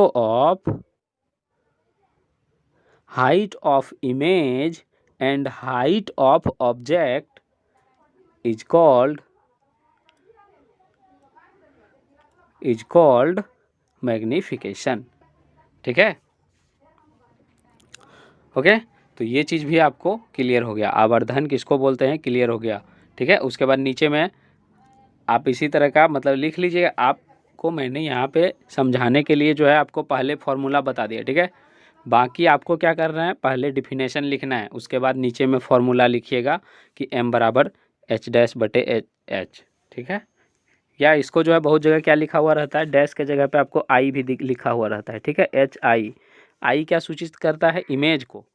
of height of image and height of object is called magnification, ठीक है। ओके, तो ये चीज़ भी आपको क्लियर हो गया, आवर्धन किसको बोलते हैं, क्लियर हो गया, ठीक है। उसके बाद नीचे में आप इसी तरह का मतलब लिख लीजिएगा। आपको मैंने यहाँ पे समझाने के लिए जो है आपको पहले फॉर्मूला बता दिया, ठीक है। बाकी आपको क्या करना है, पहले डिफिनेशन लिखना है, उसके बाद नीचे में फॉर्मूला लिखिएगा कि m बराबर h'/h, ठीक है। या इसको जो है बहुत जगह क्या लिखा हुआ रहता है, डैश के जगह पे आपको i भी लिखा हुआ रहता है, ठीक है। hi क्या सूचित करता है, इमेज को,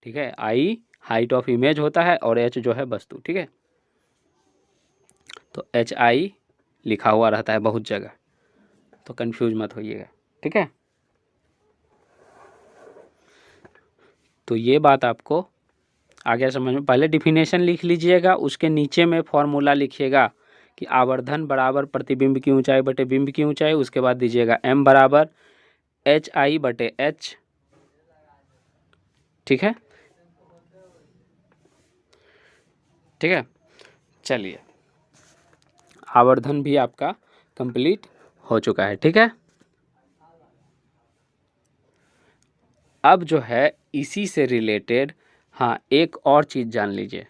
ठीक है। i हाइट ऑफ इमेज होता है और h जो है वस्तु, ठीक है। तो hi लिखा हुआ रहता है बहुत जगह, तो कंफ्यूज मत होइएगा, ठीक है। तो ये बात आपको आ गया समझ में। पहले डिफिनेशन लिख लीजिएगा, उसके नीचे में फॉर्मूला लिखिएगा कि आवर्धन बराबर प्रतिबिंब की ऊंचाई बटे बिंब की ऊंचाई, उसके बाद दीजिएगा m बराबर hi/h, ठीक है, ठीक है। चलिए, आवर्धन भी आपका कंप्लीट हो चुका है, ठीक है। अब जो है इसी से रिलेटेड, हाँ, एक और चीज़ जान लीजिए,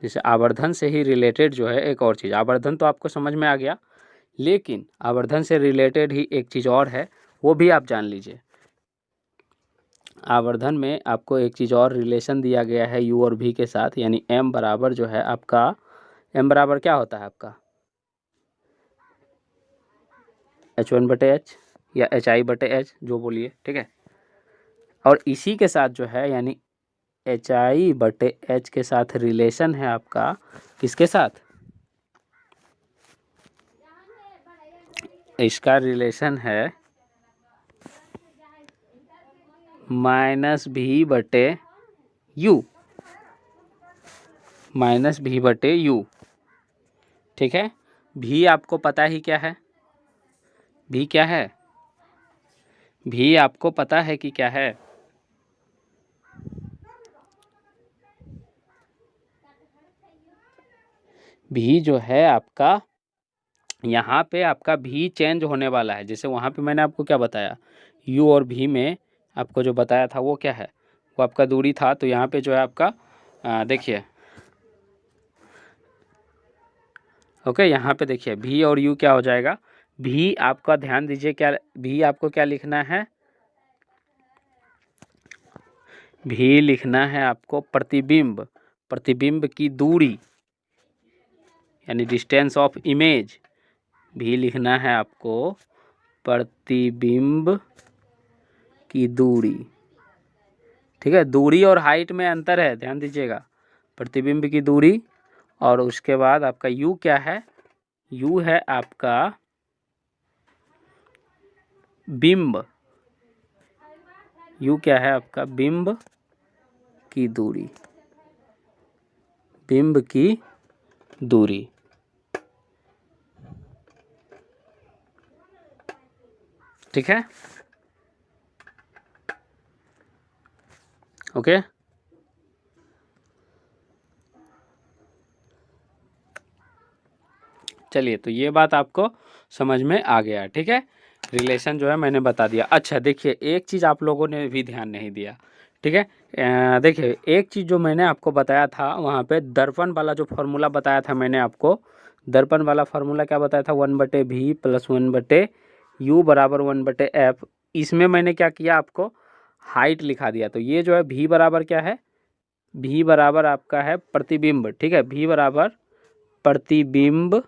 जैसे आवर्धन से ही रिलेटेड जो है एक और चीज़, आवर्धन तो आपको समझ में आ गया, लेकिन आवर्धन से रिलेटेड ही एक चीज़ और है, वो भी आप जान लीजिए। आवर्धन में आपको एक चीज़ और रिलेशन दिया गया है u और v के साथ, यानी m बराबर जो है आपका, m बराबर क्या होता है आपका, h1/h या hi/h जो बोलिए, ठीक है। और इसी के साथ जो है यानी hi/h के साथ रिलेशन है आपका, किसके साथ, इसका रिलेशन है -v/u, -v/u, ठीक है। v आपको पता ही क्या है, v क्या है, v आपको पता है कि क्या है, v जो है आपका, यहाँ पे आपका v चेंज होने वाला है। जैसे वहाँ पे मैंने आपको क्या बताया, u और v में आपको जो बताया था वो क्या है, वो आपका दूरी था। तो यहाँ पे जो है आपका देखिए, ओके, यहाँ पे देखिए v और u क्या हो जाएगा, v आपका ध्यान दीजिए, क्या v आपको क्या लिखना है, v लिखना है आपको प्रतिबिंब, प्रतिबिंब की दूरी यानी डिस्टेंस ऑफ इमेज, v लिखना है आपको प्रतिबिंब की दूरी, ठीक है, दूरी और हाइट में अंतर है, ध्यान दीजिएगा, प्रतिबिंब की दूरी। और उसके बाद आपका u क्या है, u है आपका बिंब, u क्या है आपका बिंब की दूरी, बिंब की दूरी। ठीक है, ओके। चलिए, तो ये बात आपको समझ में आ गया, ठीक है। रिलेशन जो है मैंने बता दिया। अच्छा देखिए, एक चीज़ आप लोगों ने भी ध्यान नहीं दिया, ठीक है। देखिए, एक चीज़ जो मैंने आपको बताया था वहाँ पे, दर्पण वाला जो फॉर्मूला बताया था मैंने आपको, दर्पण वाला फार्मूला क्या बताया था, 1/v प्लस 1/u बराबर 1/f। इसमें मैंने क्या किया, आपको हाइट लिखा दिया। तो ये जो है v बराबर क्या है, v बराबर आपका है प्रतिबिंब, ठीक है, v बराबर प्रतिबिंब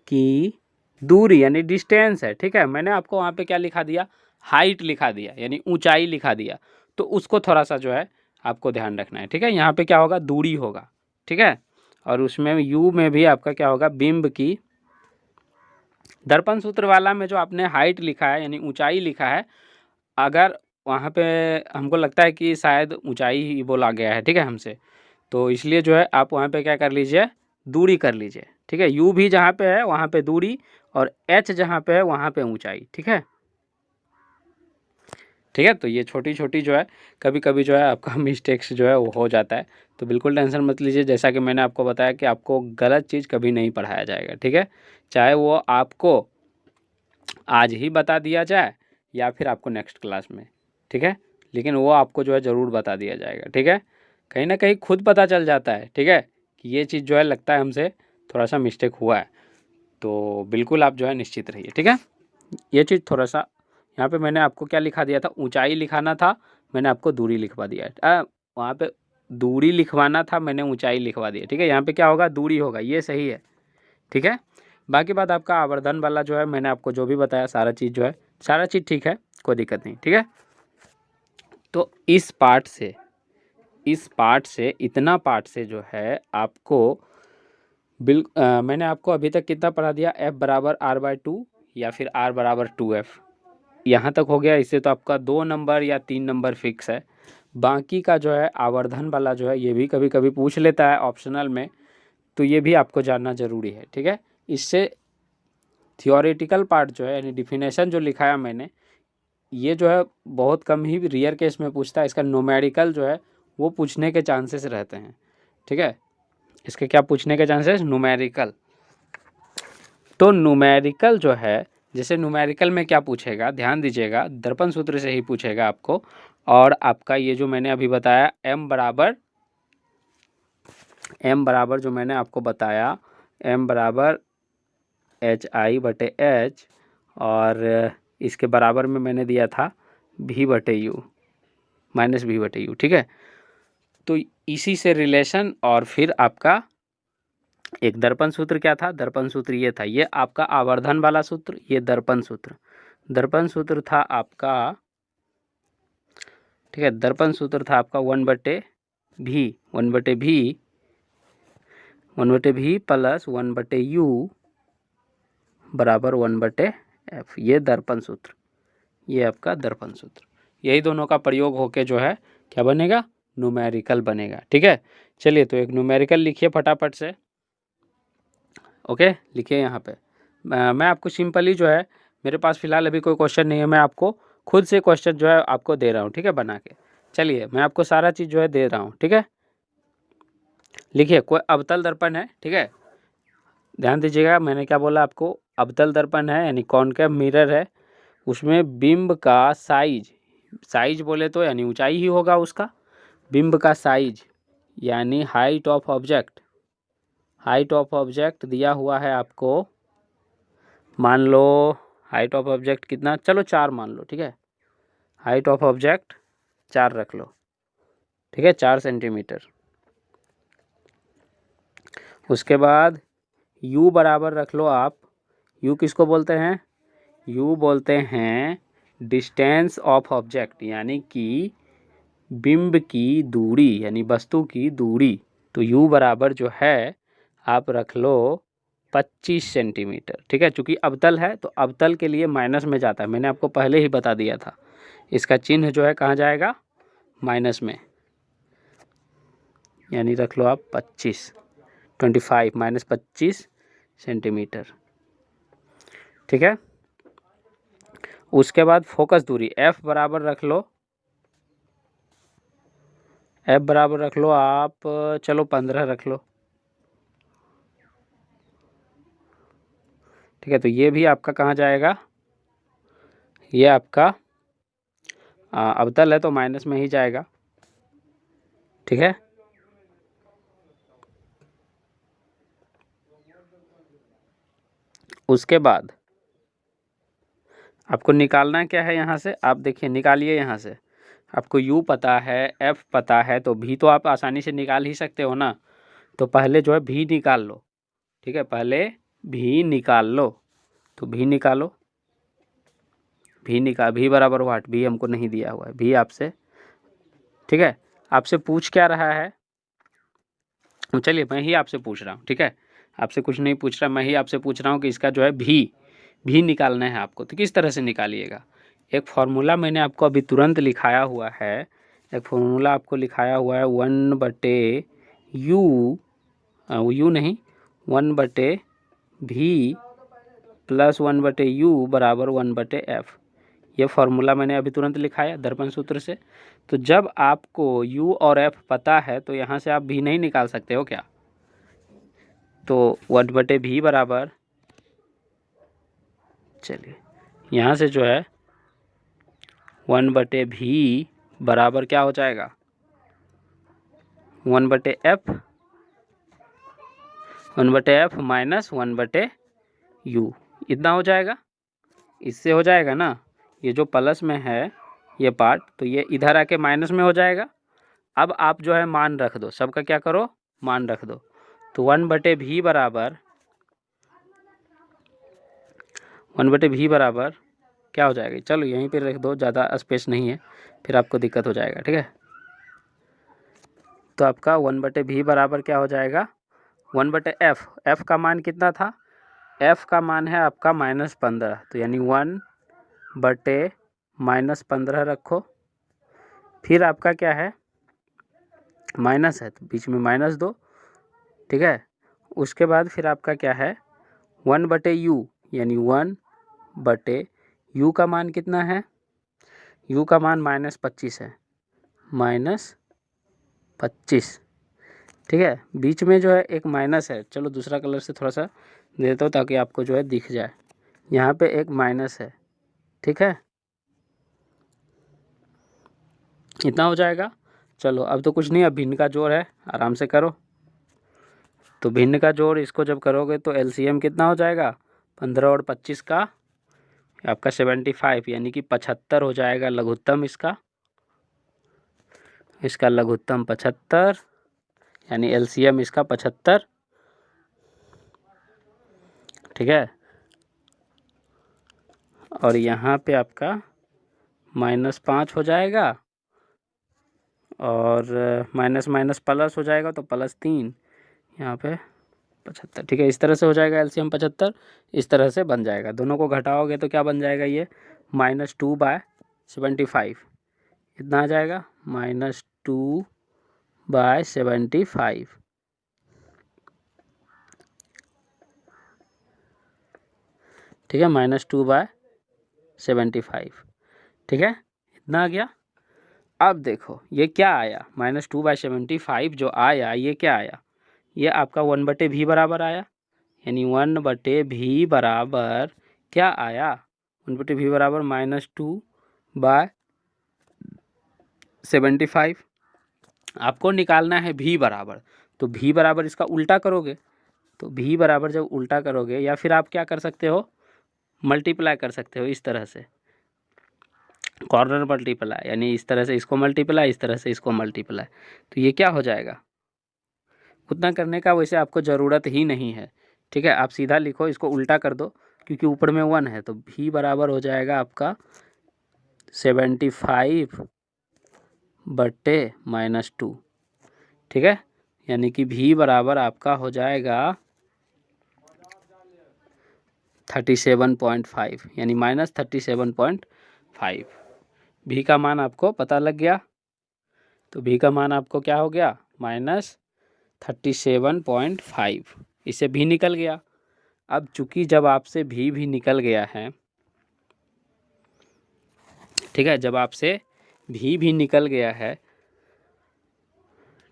की दूरी यानी डिस्टेंस है, ठीक है। मैंने आपको वहाँ पे क्या लिखा दिया, हाइट लिखा दिया, यानी ऊंचाई लिखा दिया। तो उसको थोड़ा सा जो है आपको ध्यान रखना है, ठीक है। यहाँ पे क्या होगा, दूरी होगा, ठीक है। और उसमें u में भी आपका क्या होगा, बिंब की, दर्पण सूत्र वाला में जो आपने हाइट लिखा है यानी ऊंचाई लिखा है, अगर वहाँ पे हमको लगता है कि शायद ऊंचाई ही बोला गया है, ठीक है, हमसे, तो इसलिए जो है आप वहाँ पे क्या कर लीजिए, दूरी कर लीजिए, ठीक है। u भी जहाँ पे है वहाँ पे दूरी, और h जहाँ पे है वहाँ पे ऊंचाई, ठीक है। ठीक है, तो ये छोटी छोटी जो है कभी कभी जो है आपका मिस्टेक्स जो है वो हो जाता है, तो बिल्कुल टेंशन मत लीजिए। जैसा कि मैंने आपको बताया कि आपको गलत चीज़ कभी नहीं पढ़ाया जाएगा, ठीक है, चाहे वो आपको आज ही बता दिया जाए या फिर आपको नेक्स्ट क्लास में, ठीक है, लेकिन वो आपको जो है ज़रूर बता दिया जाएगा, ठीक है। कहीं ना कहीं खुद पता चल जाता है, ठीक है, कि ये चीज़ जो है लगता है हमसे थोड़ा सा मिस्टेक हुआ है, तो बिल्कुल आप जो है निश्चित रहिए, ठीक है। ये चीज़ थोड़ा सा, यहाँ पे मैंने आपको क्या लिखा दिया था, ऊंचाई लिखाना था, मैंने आपको दूरी लिखवा दिया है। वहाँ पे दूरी लिखवाना था, मैंने ऊंचाई लिखवा दिया, ठीक है। यहाँ पे क्या होगा, दूरी होगा, ये सही है, ठीक है। बाकी बात आपका आवर्धन वाला जो है मैंने आपको जो भी बताया सारा चीज़ जो है, सारा चीज़ ठीक है, कोई दिक्कत नहीं, ठीक है। तो इस पार्ट से इतना पार्ट से जो है आपको मैंने आपको अभी तक कितना पढ़ा दिया, f बराबर r/2 या फिर r बराबर 2f, यहाँ तक हो गया। इससे तो आपका 2 नंबर या 3 नंबर फिक्स है। बाकी का जो है आवर्धन वाला जो है ये भी कभी कभी पूछ लेता है ऑप्शनल में, तो ये भी आपको जानना ज़रूरी है, ठीक है। इससे थियोरेटिकल पार्ट जो है यानी डिफिनेशन जो लिखाया मैंने, ये जो है बहुत कम ही रियर केस में पूछता है। इसका न्यूमेरिकल जो है वो पूछने के चांसेस रहते हैं, ठीक है। इसके क्या पूछने के चांसेस, न्यूमेरिकल। तो न्यूमेरिकल जो है, जैसे न्यूमेरिकल में क्या पूछेगा, ध्यान दीजिएगा, दर्पण सूत्र से ही पूछेगा आपको। और आपका ये जो मैंने अभी बताया m बराबर जो मैंने आपको बताया m बराबर HI/H, और इसके बराबर में मैंने दिया था V/U माइनस V/U, ठीक है। तो इसी से रिलेशन, और फिर आपका एक दर्पण सूत्र क्या था, दर्पण सूत्र ये था, ये आपका आवर्धन वाला सूत्र, ये दर्पण सूत्र था आपका, ठीक है। दर्पण सूत्र था आपका 1/v प्लस 1/u बराबर 1/f, ये दर्पण सूत्र, ये आपका दर्पण सूत्र, यही दोनों का प्रयोग होके जो है क्या बनेगा, न्यूमेरिकल बनेगा, ठीक है। चलिए, तो एक न्यूमेरिकल लिखिए फटाफट से, ओके, लिखिए यहाँ पे। मैं आपको सिंपली जो है, मेरे पास फ़िलहाल अभी कोई क्वेश्चन नहीं है, मैं आपको खुद से क्वेश्चन जो है आपको दे रहा हूँ, ठीक है, बना के। चलिए, मैं आपको सारा चीज़ जो है दे रहा हूँ, ठीक है। लिखिए, कोई अवतल दर्पण है, ठीक है, ध्यान दीजिएगा, मैंने क्या बोला आपको, अवतल दर्पण है यानी कॉनकेव मिरर है, उसमें बिंब का साइज बोले तो यानी ऊंचाई ही होगा उसका, बिंब का साइज यानी हाइट ऑफ ऑब्जेक्ट दिया हुआ है आपको। मान लो हाइट ऑफ ऑब्जेक्ट कितना, चलो 4 मान लो, ठीक है, हाइट ऑफ ऑब्जेक्ट 4 रख लो, ठीक है, 4 सेंटीमीटर। उसके बाद u बराबर रख लो आप, u किसको बोलते हैं, u बोलते हैं डिस्टेंस ऑफ ऑब्जेक्ट, यानी कि बिंब की दूरी यानी वस्तु की दूरी, तो u बराबर जो है आप रख लो 25 सेंटीमीटर। ठीक है, चूँकि अवतल है तो अवतल के लिए माइनस में जाता है, मैंने आपको पहले ही बता दिया था। इसका चिन्ह जो है कहाँ जाएगा, माइनस में, यानी रख लो आप 25 माइनस 25 सेंटीमीटर। ठीक है, उसके बाद फोकस दूरी f बराबर रख लो, आप चलो 15 रख लो। ठीक है, तो ये भी आपका कहाँ जाएगा, ये आपका अवतल है तो माइनस में ही जाएगा। ठीक है, उसके बाद आपको निकालना क्या है, यहाँ से आप देखिए निकालिए। यहाँ से आपको u पता है, f पता है, तो v तो आप आसानी से निकाल ही सकते हो ना। तो पहले जो है v निकाल लो। ठीक है, पहले v निकाल लो, तो v निकालो, v बराबर वाट, v हमको नहीं दिया हुआ है, v आपसे, ठीक है, आपसे पूछ क्या रहा है, चलिए मैं ही आपसे पूछ रहा हूँ। ठीक है, आपसे कुछ नहीं पूछ रहा, मैं ही आपसे पूछ रहा हूँ कि इसका जो है भी निकालना है आपको। तो किस तरह से निकालिएगा, एक फॉर्मूला मैंने आपको अभी तुरंत लिखाया हुआ है, एक फॉर्मूला आपको लिखाया हुआ है 1/v प्लस 1/u बराबर 1/f। ये फॉर्मूला मैंने अभी तुरंत लिखाया दर्पण सूत्र से। तो जब आपको u और f पता है तो यहाँ से आप v नहीं निकाल सकते हो क्या, तो 1/v बराबर, चलिए यहाँ से जो है 1/v बराबर क्या हो जाएगा, 1/f माइनस 1/u, इतना हो जाएगा। इससे हो जाएगा ना, ये जो प्लस में है ये पार्ट, तो ये इधर आके माइनस में हो जाएगा। अब आप जो है मान रख दो, सबका क्या करो, मान रख दो। तो 1/v बराबर क्या हो जाएगा, चलो यहीं पे रख दो, ज़्यादा स्पेस नहीं है, फिर आपको दिक्कत हो जाएगा। ठीक है, तो आपका 1/v बराबर क्या हो जाएगा, 1/f, f का मान कितना था, f का मान है आपका -15, तो यानी 1/-15 रखो। फिर आपका क्या है, माइनस है तो बीच में माइनस दो। ठीक है, उसके बाद फिर आपका क्या है 1/u, यानी 1/u का मान कितना है, u का मान -25 है, -25। ठीक है, बीच में जो है एक माइनस है, चलो दूसरा कलर से थोड़ा सा दे देता हूँ ताकि आपको जो है दिख जाए, यहाँ पे एक माइनस है। ठीक है, इतना हो जाएगा। चलो अब तो कुछ नहीं, अब भिन्न का जोड़ है, आराम से करो। तो भिन्न का जोड़ इसको जब करोगे तो एलसीएम कितना हो जाएगा, 15 और 25 का आपका 75, यानी कि 75 हो जाएगा लघुत्तम इसका लघुत्तम 75, यानी एलसीएम इसका 75। ठीक है, और यहाँ पे आपका -5 हो जाएगा, और माइनस माइनस प्लस हो जाएगा तो +3, यहाँ पे 75। ठीक है, इस तरह से हो जाएगा एलसीएम 75, इस तरह से बन जाएगा। दोनों को घटाओगे तो क्या बन जाएगा, ये -2/75, इतना आ जाएगा, -2/75। ठीक है, -2/75। ठीक है, इतना आ गया। अब देखो ये क्या आया, -2/75 जो आया ये क्या आया, ये आपका 1/v बराबर आया, यानी 1/v बराबर क्या आया, 1/v बराबर -2/75। आपको निकालना है v बराबर, तो v बराबर इसका उल्टा करोगे, तो v बराबर जब उल्टा करोगे, या फिर आप क्या कर सकते हो, मल्टीप्लाई कर सकते हो, इस तरह से कॉर्नर मल्टीप्लाई, यानी इस तरह से इसको मल्टीप्लाई, इस तरह से इसको मल्टीप्लाई, तो ये क्या हो जाएगा, उतना करने का वैसे आपको ज़रूरत ही नहीं है। ठीक है, आप सीधा लिखो, इसको उल्टा कर दो, क्योंकि ऊपर में 1 है, तो v बराबर हो जाएगा आपका 75 बट्टे -2, ठीक है। यानी कि v बराबर आपका हो जाएगा 37.5, यानी -37.5। v का मान आपको पता लग गया, तो v का मान आपको क्या हो गया -37.5। इससे v निकल गया। अब चूंकि जब आपसे v भी निकल गया है, ठीक है, जब आपसे v भी निकल गया है,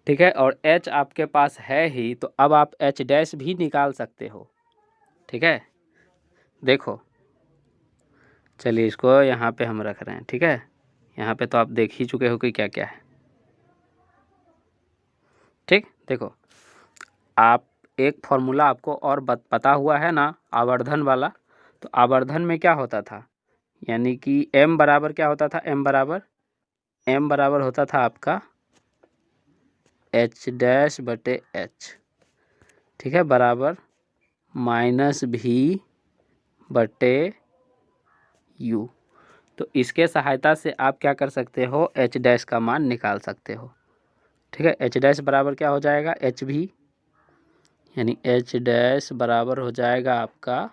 ठीक है, और h आपके पास है ही, तो अब आप h डैश भी निकाल सकते हो, ठीक है। देखो, चलिए इसको यहाँ पे हम रख रहे हैं, ठीक है। यहाँ पे तो आप देख ही चुके हो कि क्या क्या है, ठीक। देखो, आप एक फॉर्मूला आपको और पता हुआ है ना, आवर्धन वाला। तो आवर्धन में क्या होता था, यानी कि m बराबर क्या होता था, m बराबर होता था आपका h डैश बटे h, ठीक है, बराबर -v बटे u। तो इसके सहायता से आप क्या कर सकते हो, h डैश का मान निकाल सकते हो, ठीक है। h डैश बराबर क्या हो जाएगा, hv, यानी h डैश बराबर हो जाएगा आपका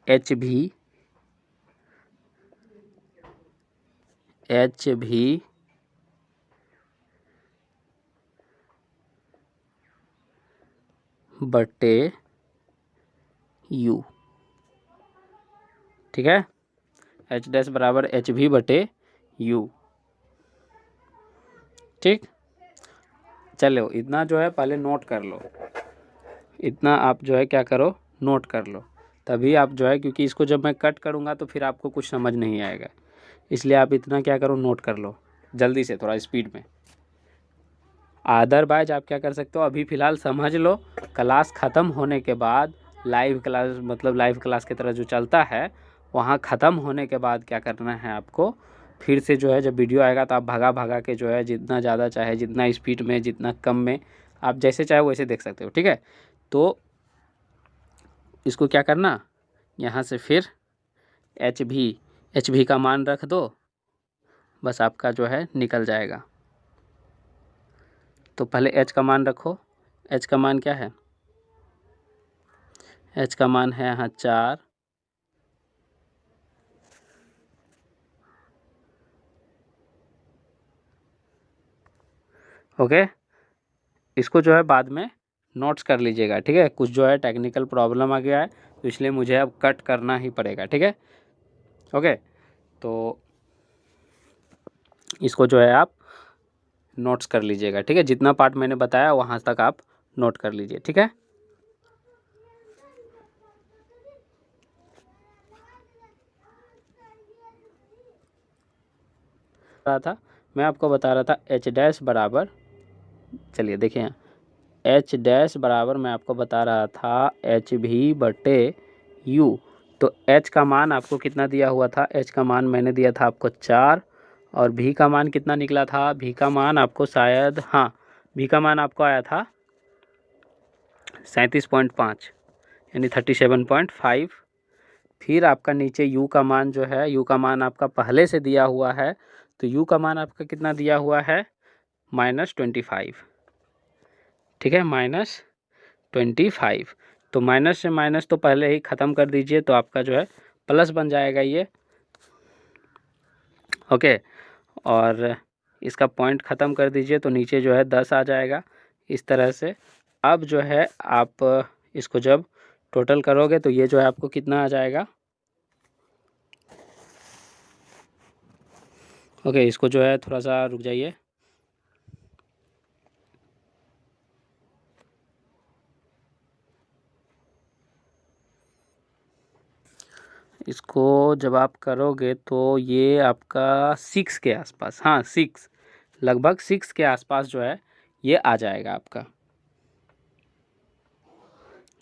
hv बटे u, ठीक है। h डैश बराबर hv बटे u, ठीक। चलो, इतना जो है पहले नोट कर लो, इतना आप जो है क्या करो, नोट कर लो, तभी आप जो है, क्योंकि इसको जब मैं कट करूँगा तो फिर आपको कुछ समझ नहीं आएगा, इसलिए आप इतना क्या करो, नोट कर लो जल्दी से, थोड़ा स्पीड में। अदरवाइज आप क्या कर सकते हो, अभी फ़िलहाल समझ लो, क्लास ख़त्म होने के बाद लाइव क्लास, मतलब लाइव क्लास की तरह जो चलता है, वहाँ ख़त्म होने के बाद क्या करना है आपको, फिर से जो है जब वीडियो आएगा तो आप भगा के जो है जितना ज़्यादा चाहे, जितना स्पीड में, जितना कम में, आप जैसे चाहे वैसे देख सकते हो, ठीक है। तो इसको क्या करना, यहाँ से फिर एच भी का मान रख दो, बस आपका जो है निकल जाएगा। तो पहले h का मान रखो, h का मान क्या है, h का मान है यहाँ 4, ओके। इसको जो है बाद में नोट्स कर लीजिएगा, ठीक है। कुछ जो है टेक्निकल प्रॉब्लम आ गया है, तो इसलिए मुझे अब कट करना ही पड़ेगा, ठीक है, ओके। तो इसको जो है आप नोट्स कर लीजिएगा, ठीक है। जितना पार्ट मैंने बताया वहाँ तक आप नोट कर लीजिए, ठीक है। मैं आपको बता रहा था h डैश बराबर, चलिए देखिए यहाँ, h डैश बराबर मैं आपको बता रहा था hv बटे u। तो h का मान आपको कितना दिया हुआ था, h का मान मैंने दिया था आपको 4, और v का मान कितना निकला था, v का मान आपको शायद, हाँ, v का मान आपको आया था 37.5, यानी 37.5। फिर आपका नीचे u का मान जो है, u का मान आपका पहले से दिया हुआ है, तो u का मान आपका कितना दिया हुआ है, -25, ठीक है, -25। तो माइनस से माइनस तो पहले ही ख़त्म कर दीजिए, तो आपका जो है प्लस बन जाएगा ये, ओके। और इसका पॉइंट ख़त्म कर दीजिए, तो नीचे जो है 10 आ जाएगा, इस तरह से। अब जो है आप इसको जब टोटल करोगे तो ये जो है आपको कितना आ जाएगा, ओके। इसको जो है थोड़ा सा रुक जाइए, इसको जब आप करोगे तो ये आपका 6 के आसपास, हाँ 6, लगभग 6 के आसपास जो है ये आ जाएगा आपका,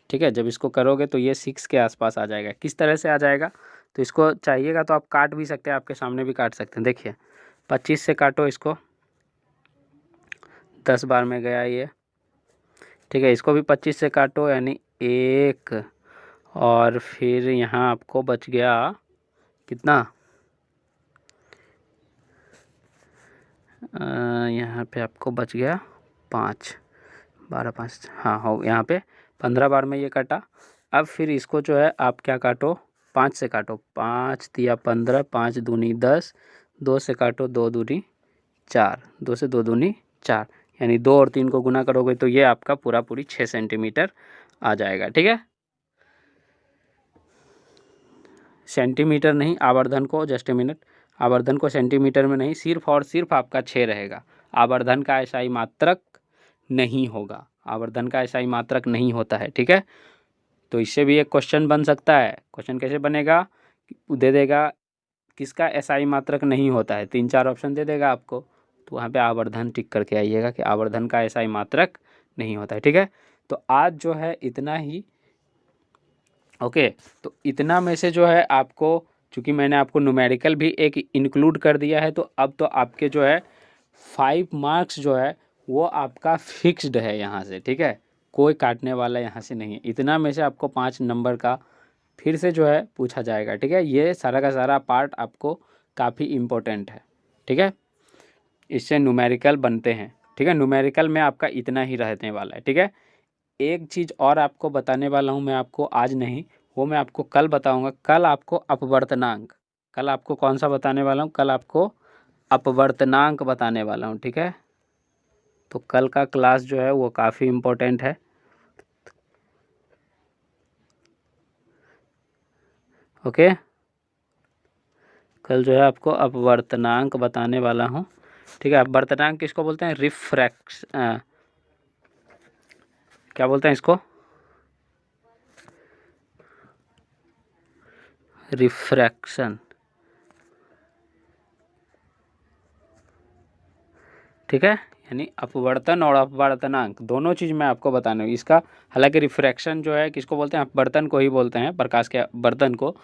ठीक है। जब इसको करोगे तो ये 6 के आसपास आ जाएगा। किस तरह से आ जाएगा, तो इसको चाहिएगा तो आप काट भी सकते हैं, आपके सामने भी काट सकते हैं। देखिए 25 से काटो इसको, 10 बार में गया ये, ठीक है। इसको भी 25 से काटो, यानी 1, और फिर यहाँ आपको बच गया कितना, यहाँ पे आपको बच गया 5, 12 5, हाँ हो यहाँ पे 15 बार में ये कटा। अब फिर इसको जो है आप क्या काटो, 5 से काटो, 5 तिया 15, 5 दूनी 10, 2 से काटो 2 दूनी 4, 2 से 2 दूनी 4, यानी 2 और 3 को गुना करोगे तो ये आपका पूरा पूरी 6 सेंटीमीटर आ जाएगा। ठीक है, सेंटीमीटर नहीं, आवर्धन को, जस्ट ए मिनट, आवर्धन को सेंटीमीटर में नहीं, सिर्फ और सिर्फ आपका 6 रहेगा। आवर्धन का SI मात्रक नहीं होगा, आवर्धन का SI मात्रक नहीं होता है। ठीक है, तो इससे भी एक क्वेश्चन बन सकता है। क्वेश्चन कैसे बनेगा, दे देगा किसका SI मात्रक नहीं होता है, 3-4 ऑप्शन दे देगा आपको, तो वहाँ पे आवर्धन टिक करके आइएगा कि आवर्धन का SI मात्रक नहीं होता है। ठीक है, तो आज जो है इतना ही। ओके, तो इतना में से जो है आपको, चूँकि मैंने आपको न्यूमेरिकल भी एक इंक्लूड कर दिया है, तो अब तो आपके जो है 5 मार्क्स जो है वो आपका फिक्स्ड है यहाँ से। ठीक है, कोई काटने वाला यहाँ से नहीं है। इतना में से आपको 5 नंबर का फिर से जो है पूछा जाएगा। ठीक है, ये सारा का सारा पार्ट आपको काफ़ी इम्पोर्टेंट है। ठीक है, इससे न्यूमेरिकल बनते हैं। ठीक है, न्यूमेरिकल में आपका इतना ही रहने वाला है। ठीक है, एक चीज़ और आपको बताने वाला हूँ मैं, आपको आज नहीं, वो मैं आपको कल बताऊँगा। कल आपको अपवर्तनांक, कल आपको कौन सा बताने वाला हूँ, कल आपको अपवर्तनांक बताने वाला हूँ। ठीक है, तो कल का क्लास जो है वो काफ़ी इम्पोर्टेंट है। ओके, कल जो है आपको अपवर्तनांक बताने वाला हूँ। ठीक है, अपवर्तनांक किसको बोलते हैं, क्या बोलते हैं इसको, रिफ्रैक्शन। ठीक है, यानी अपवर्तन और अपवर्तनांक दोनों चीज़ मैं आपको बताने हूँ इसका। हालांकि रिफ्रैक्शन जो है किसको बोलते हैं, अपवर्तन को ही बोलते हैं, प्रकाश के अपवर्तन को।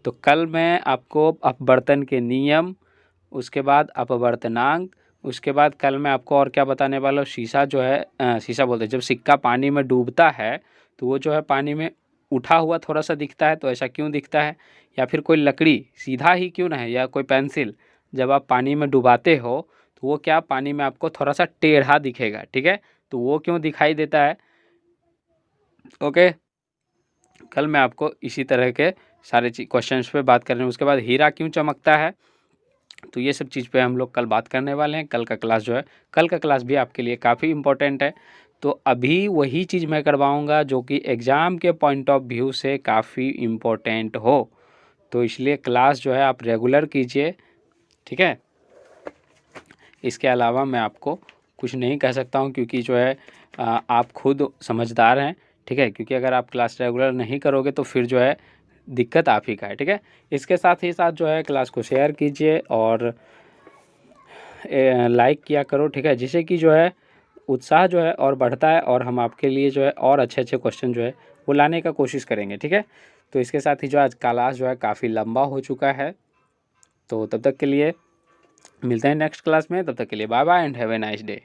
तो कल मैं आपको अपवर्तन के नियम, उसके बाद अपवर्तनांक, उसके बाद कल मैं आपको और क्या बताने वाला हूँ, शीशा जो है, शीशा बोलते हैं, जब सिक्का पानी में डूबता है तो वो जो है पानी में उठा हुआ थोड़ा सा दिखता है, तो ऐसा क्यों दिखता है, या फिर कोई लकड़ी सीधा ही क्यों ना है, या कोई पेंसिल जब आप पानी में डुबाते हो तो वो क्या पानी में आपको थोड़ा सा टेढ़ा दिखेगा। ठीक है, तो वो क्यों दिखाई देता है। ओके, कल मैं आपको इसी तरह के सारे क्वेश्चंस पे बात कर रहे हैं। उसके बाद हीरा क्यों चमकता है, तो ये सब चीज़ पे हम लोग कल बात करने वाले हैं। कल का क्लास जो है, कल का क्लास भी आपके लिए काफ़ी इम्पोर्टेंट है। तो अभी वही चीज़ मैं करवाऊँगा जो कि एग्ज़ाम के पॉइंट ऑफ व्यू से काफ़ी इम्पोर्टेंट हो, तो इसलिए क्लास जो है आप रेगुलर कीजिए। ठीक है, इसके अलावा मैं आपको कुछ नहीं कह सकता हूँ, क्योंकि जो है आप खुद समझदार हैं। ठीक है, क्योंकि अगर आप क्लास रेगुलर नहीं करोगे तो फिर जो है दिक्कत आप ही का है। ठीक है, इसके साथ ही साथ जो है क्लास को शेयर कीजिए और लाइक किया करो। ठीक है, जिससे कि जो है उत्साह जो है और बढ़ता है, और हम आपके लिए जो है और अच्छे अच्छे क्वेश्चन जो है वो लाने का कोशिश करेंगे। ठीक है, तो इसके साथ ही जो आज क्लास जो है काफ़ी लंबा हो चुका है, तो तब तक के लिए मिलते हैं नेक्स्ट क्लास में। तब तक के लिए bye bye and have a nice day.